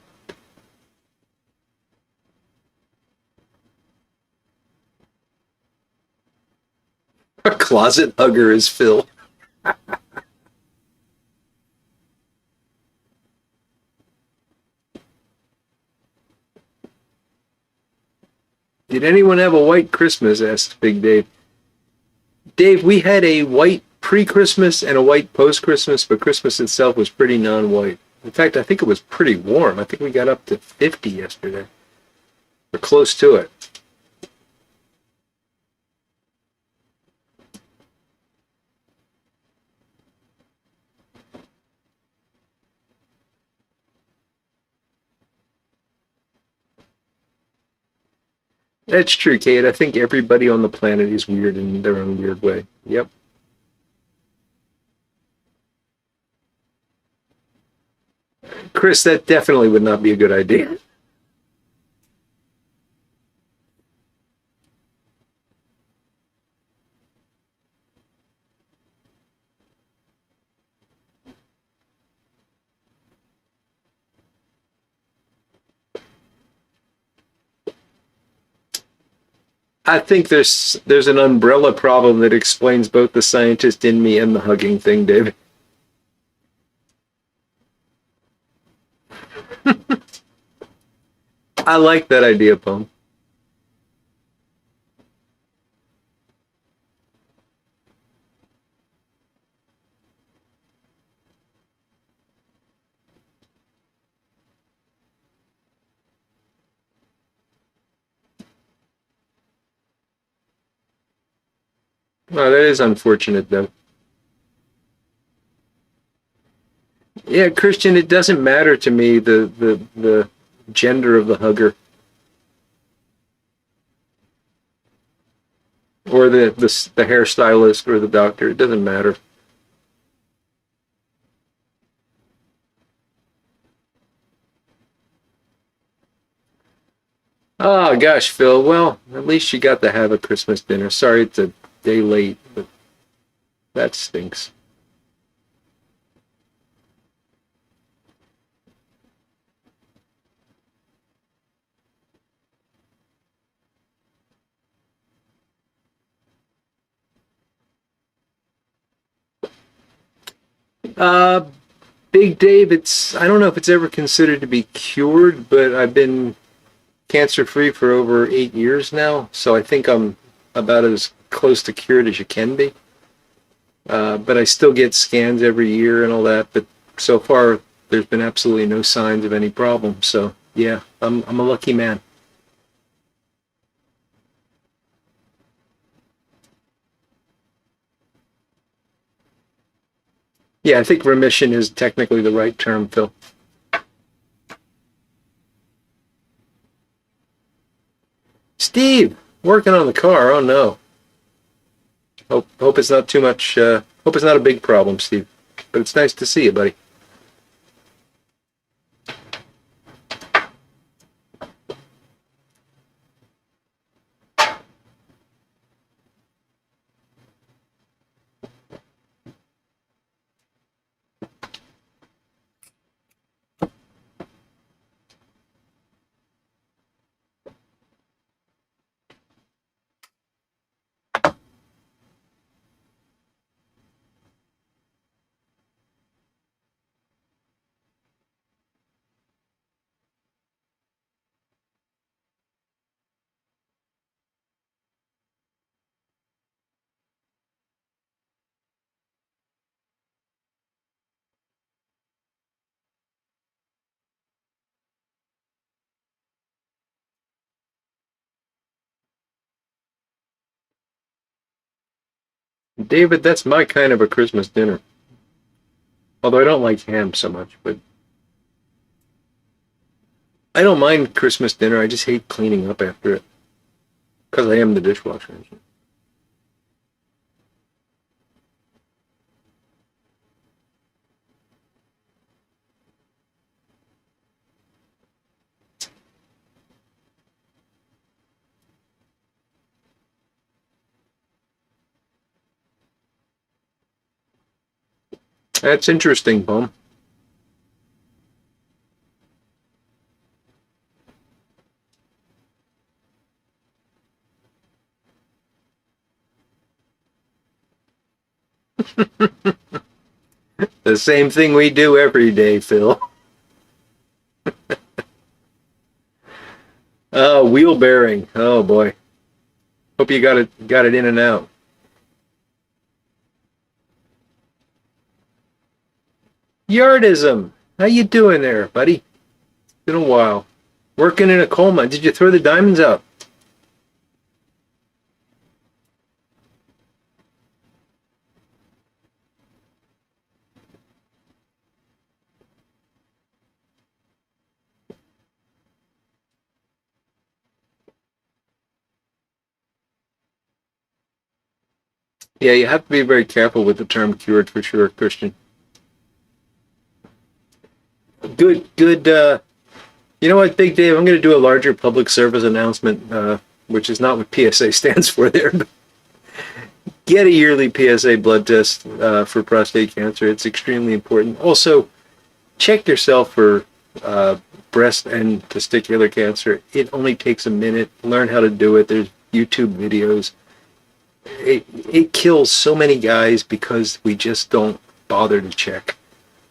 A closet hugger is Phil. Did anyone have a white Christmas? Asked Big Dave. Dave, we had a white pre-Christmas and a white post-Christmas, but Christmas itself was pretty non-white. In fact, I think it was pretty warm. I think we got up to 50 yesterday, or close to it. That's true, Kate. I think everybody on the planet is weird in their own weird way. Yep. Chris, that definitely would not be a good idea. I think there's an umbrella problem that explains both the scientist in me and the hugging thing, David. I like that idea, Poem. Well, that is unfortunate, though. Yeah, Christian, it doesn't matter to me the gender of the hugger or the hairstylist or the doctor. It doesn't matter. Oh gosh, Phil. Well, at least you got to have a Christmas dinner. Sorry it's a day late, but that stinks. Uh, Big Dave, it's I don't know if it's ever considered to be cured, but I've been cancer free for over 8 years now, so I think I'm about as close to cured as you can be. But I still get scans every year and all that. But so far, there's been absolutely no signs of any problem. So yeah, I'm a lucky man. Yeah, I think remission is technically the right term, Phil. Steve, working on the car. Oh no. Hope it's not too much. Hope it's not a big problem, Steve. But it's nice to see you, buddy. David, that's my kind of a Christmas dinner. Although I don't like ham so much, but I don't mind Christmas dinner. I just hate cleaning up after it because I am the dishwasher. That's interesting, Bum. The same thing we do every day, Phil. Wheel bearing. Oh boy. Hope you got it in and out. Yardism. How you doing there, buddy? It's been a while. Working in a coal mine. Did you throw the diamonds out? Yeah, you have to be very careful with the term cured for sure, Christian. Good. You know what, Big Dave? I'm going to do a larger public service announcement, which is not what PSA stands for there. But get a yearly PSA blood test for prostate cancer. It's extremely important. Also, check yourself for breast and testicular cancer. It only takes a minute. Learn how to do it. There's YouTube videos. It kills so many guys because we just don't bother to check.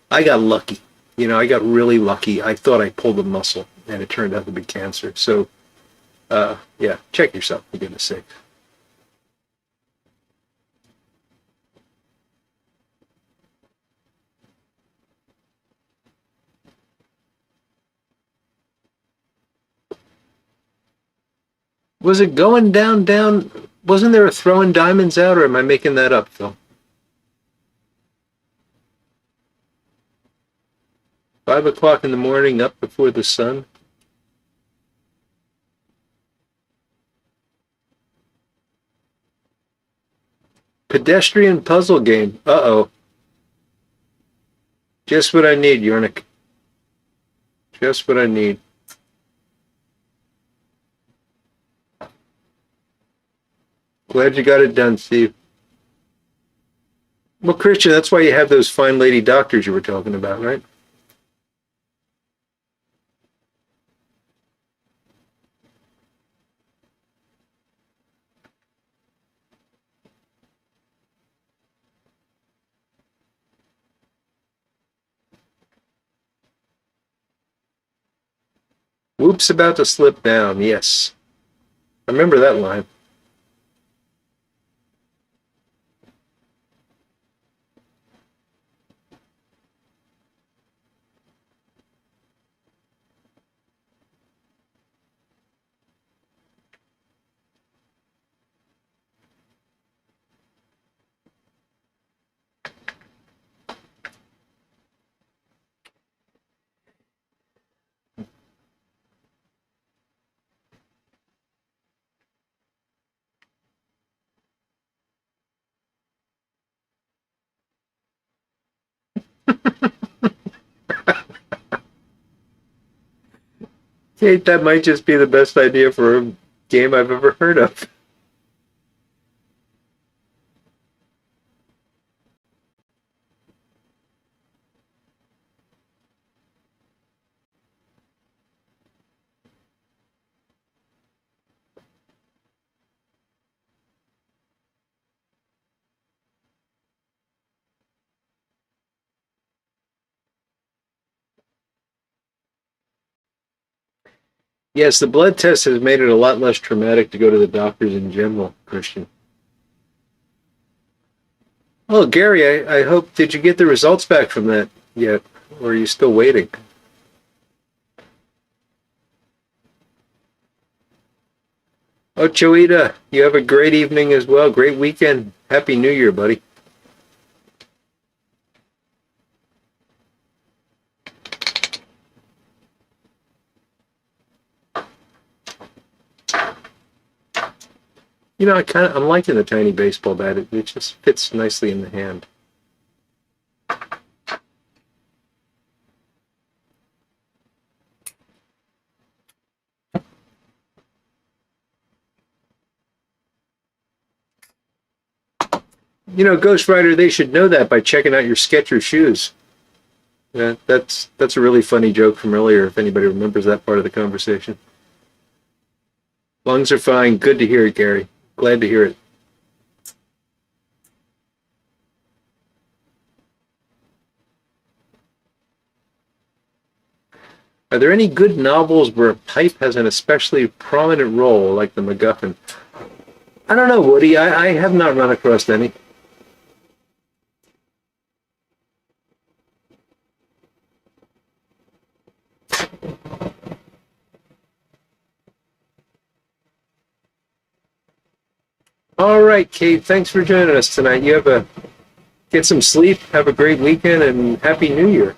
I got lucky. I got really lucky. I thought I pulled a muscle, and it turned out to be cancer. So, yeah, check yourself, for goodness sake. Was it going down? Wasn't there a throwing diamonds out, or am I making that up, Phil? 5 o'clock in the morning, up before the sun. Pedestrian puzzle game. Uh-oh. Just what I need, Yornik. Just what I need. Glad you got it done, Steve. Well, Christian, that's why you have those fine lady doctors you were talking about, right? Whoops, about to slip down. Yes. I remember that line. Kate, that might just be the best idea for a game I've ever heard of. Yes, the blood test has made it a lot less traumatic to go to the doctors in general, Christian. Oh, Gary, I hope, did you get the results back from that yet? Or are you still waiting? Oh, Choita, you have a great evening as well. Great weekend. Happy New Year, buddy. You know, I'm liking the tiny baseball bat. It just fits nicely in the hand. You know, Ghost Rider, they should know that by checking out your Skechers shoes. Yeah, that's a really funny joke from earlier, if anybody remembers that part of the conversation. Lungs are fine. Good to hear it, Gary. Glad to hear it. Are there any good novels where a pipe has an especially prominent role, like the MacGuffin? I don't know, Woody. I have not run across any. All right, Kate. Thanks for joining us tonight. Get some sleep, have a great weekend, and Happy New Year.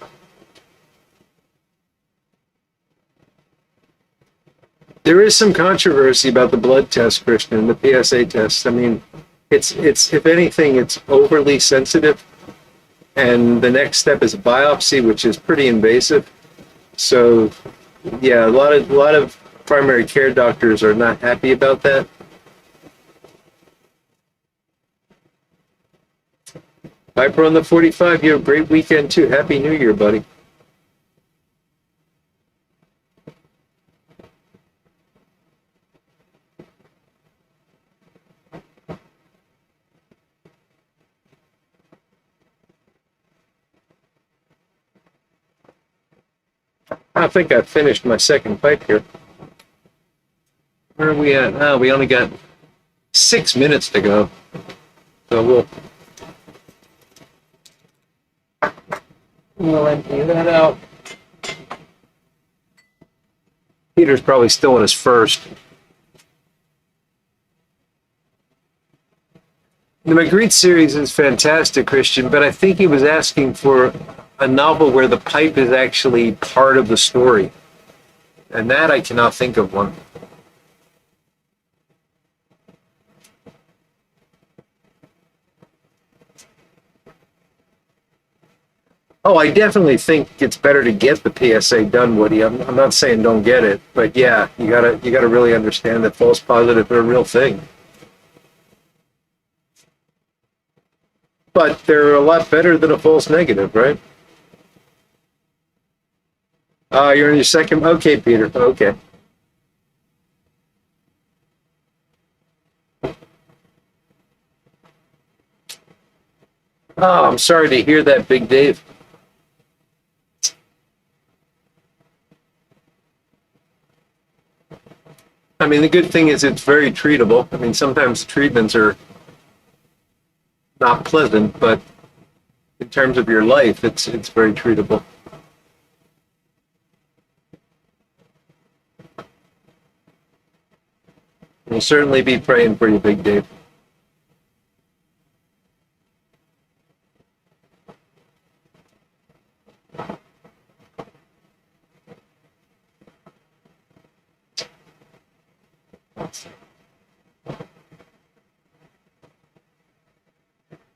There is some controversy about the blood test, Christian, the PSA test. I mean, it's if anything, it's overly sensitive, and the next step is a biopsy, which is pretty invasive. So, yeah, a lot of primary care doctors are not happy about that. Viper on the 45, you have a great weekend too. Happy New Year, buddy. I think I finished my second pipe here. Where are we at? Oh, we only got 6 minutes to go. So we'll empty that out. Peter's probably still in his first. The Magritte series is fantastic, Christian, but I think he was asking for a novel where the pipe is actually part of the story. And that I cannot think of one. Oh, I definitely think it's better to get the PSA done, Woody. I'm not saying don't get it, but yeah, you gotta really understand that false positives are a real thing. But they're a lot better than a false negative, right? You're in your second. Okay, Peter. Okay. Oh, I'm sorry to hear that, Big Dave. I mean, the good thing is it's very treatable. I mean, sometimes treatments are not pleasant, but in terms of your life, it's very treatable. We'll certainly be praying for you, Big Dave.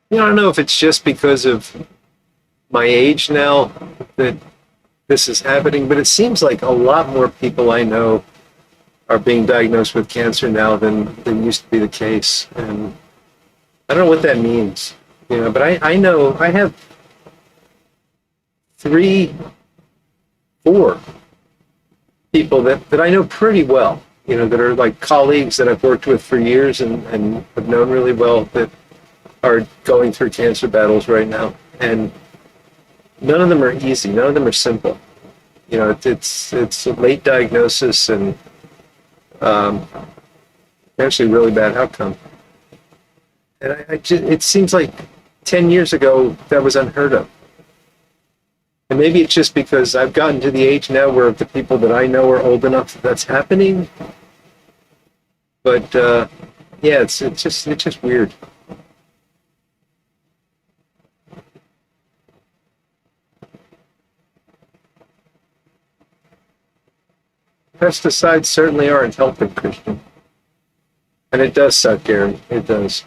You know, I don't know if it's just because of my age now that this is happening, but it seems like a lot more people I know are being diagnosed with cancer now than used to be the case. And I don't know what that means, you know, but I know I have 3, 4 people that I know pretty well, you know, that are like colleagues that I've worked with for years and have known really well that are going through cancer battles right now. And none of them are easy. None of them are simple. You know, it's a late diagnosis and actually really bad outcome. And it seems like 10 years ago that was unheard of. And maybe it's just because I've gotten to the age now where the people that I know are old enough that's happening. But yeah, it's just weird. pesticides certainly aren't helping, Christian. And it does suck, Gary. It does.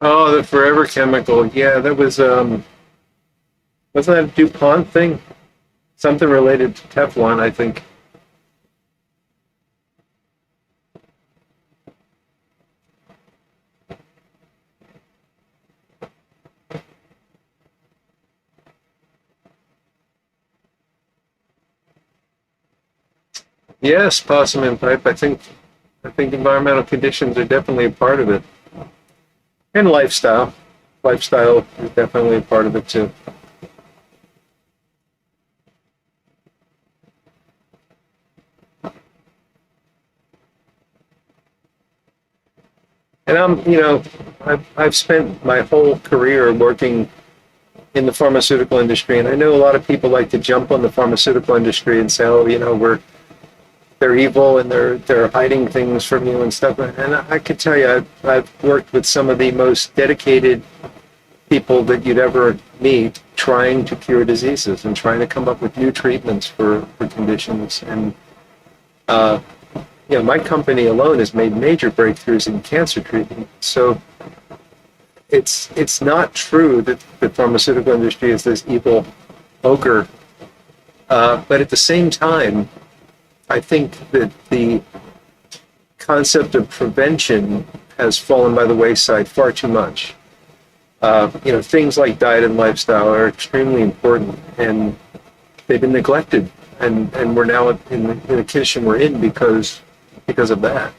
Oh, the forever chemical. Yeah, that was wasn't that a DuPont thing? Something related to Teflon, I think. Yes, possum and pipe. I think environmental conditions are definitely a part of it. And lifestyle. Lifestyle is definitely a part of it too. And I've spent my whole career working in the pharmaceutical industry, and I know a lot of people like to jump on the pharmaceutical industry and say, oh, they're evil and they're hiding things from you and stuff. And I can tell you, I've worked with some of the most dedicated people that you'd ever meet, trying to cure diseases and trying to come up with new treatments for conditions. And my company alone has made major breakthroughs in cancer treatment. So it's not true that the pharmaceutical industry is this evil ogre. But at the same time, I think that the concept of prevention has fallen by the wayside far too much. Things like diet and lifestyle are extremely important, and they've been neglected. And we're now in the condition we're in because of that.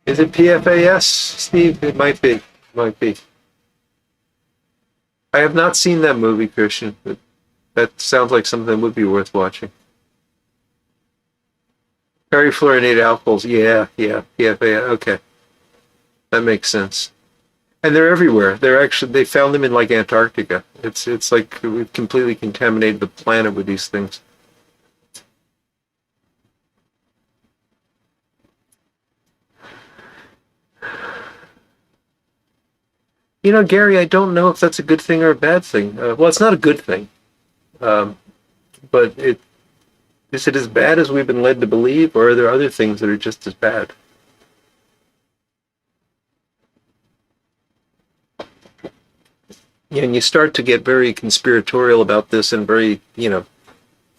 Is it PFAS, Steve? It might be. Might be. I have not seen that movie, Christian, but that sounds like something that would be worth watching. Perifluorinated alcohols. Yeah, PFAS. Okay, that makes sense. And they're everywhere. They found them in like Antarctica. It's like we've completely contaminated the planet with these things. Gary, I don't know if that's a good thing or a bad thing. Well, it's not a good thing. Um, but is it as bad as we've been led to believe, or are there other things that are just as bad? And you start to get very conspiratorial about this and very,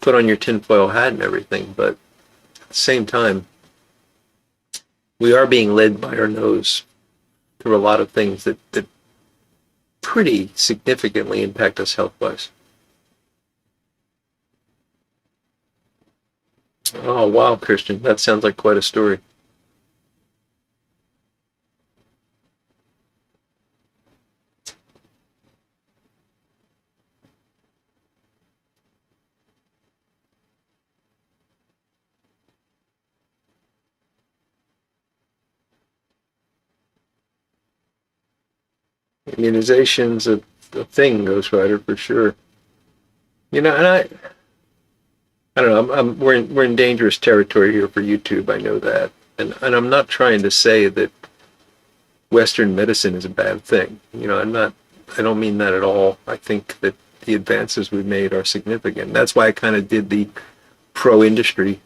put on your tinfoil hat and everything. But at the same time, we are being led by our nose through a lot of things that pretty significantly impact us health-wise. Oh, wow, Christian. That sounds like quite a story. Immunization's a thing, Ghostwriter, for sure. And I don't know. We're in dangerous territory here for YouTube. I know that, and I'm not trying to say that Western medicine is a bad thing. I'm not. I don't mean that at all. I think that the advances we've made are significant. That's why I kind of did the pro-industry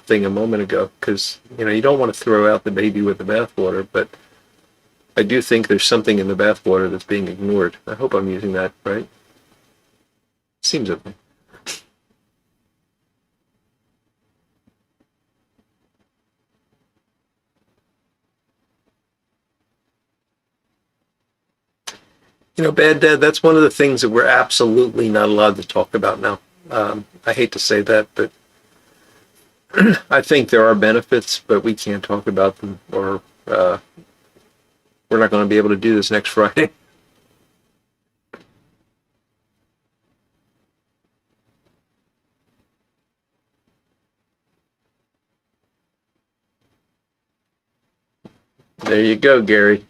thing a moment ago, because you don't want to throw out the baby with the bathwater, but I do think there's something in the bathwater that's being ignored. I hope I'm using that right. Seems okay. Bad Dad, that's one of the things that we're absolutely not allowed to talk about now. I hate to say that, but I think there are benefits, but we can't talk about them, or we're not going to be able to do this next Friday. There you go, Gary.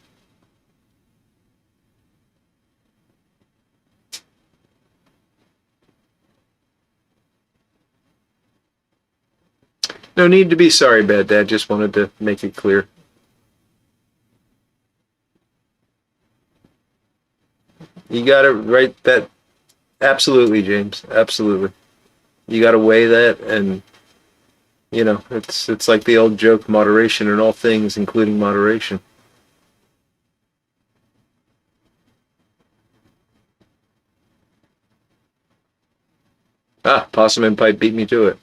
No need to be sorry about that. Just wanted to make it clear. You got it right. That absolutely, James. Absolutely. You got to weigh that, and you know, it's like the old joke: moderation in all things, including moderation. Ah, possum and pipe beat me to it.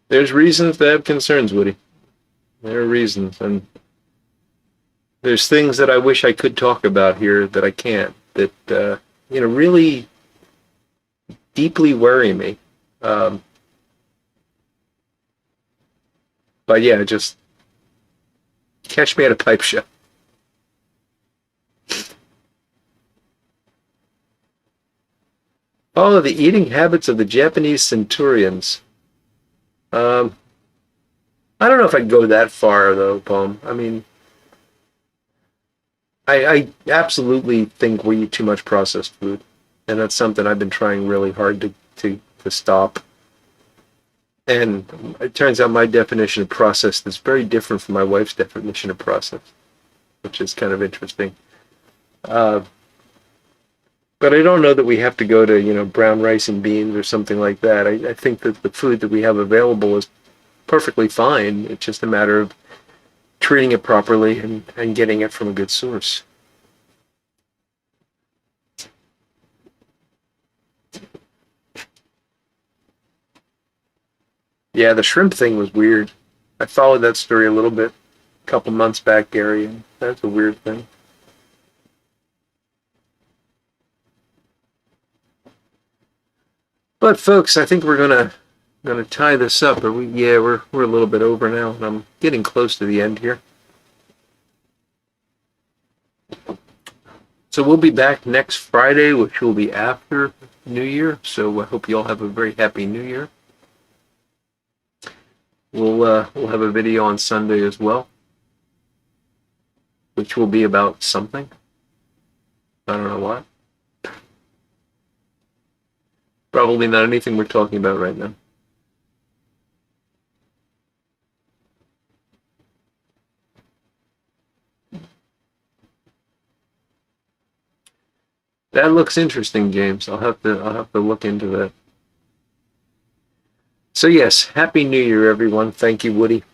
There's reasons to have concerns, Woody. There are reasons, and there's things that I wish I could talk about here that I can't. That you know, really deeply worry me. Um, but yeah, just catch me at a pipe show. Follow the eating habits of the Japanese centurions. Um, I don't know if I'd go that far though, Palm. I mean, I absolutely think we eat too much processed food, and that's something I've been trying really hard to stop. And it turns out my definition of processed is very different from my wife's definition of processed, which is kind of interesting. Uh, but I don't know that we have to go to, you know, brown rice and beans or something like that. I think that the food that we have available is perfectly fine. It's just a matter of treating it properly and getting it from a good source. Yeah, the shrimp thing was weird. I followed that story a little bit a couple months back, Gary, and that's a weird thing. But folks, I think we're gonna tie this up. Or we're a little bit over now, and I'm getting close to the end here. So we'll be back next Friday, which will be after New Year. So I hope you all have a very happy New Year. We'll have a video on Sunday as well, which will be about something. I don't know what. Probably not anything we're talking about right now. That looks interesting, James. I'll have to look into that. So yes, Happy New Year, everyone. Thank you, Woody.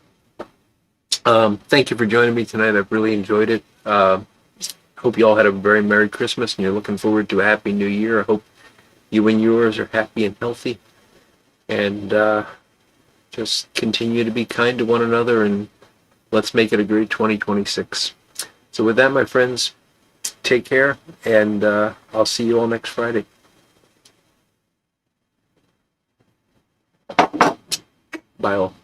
Thank you for joining me tonight. I've really enjoyed it. Hope you all had a very Merry Christmas and you're looking forward to a Happy New Year. I hope you and yours are happy and healthy. And just continue to be kind to one another, and let's make it a great 2026. So with that, my friends, take care, and I'll see you all next Friday. Bye all.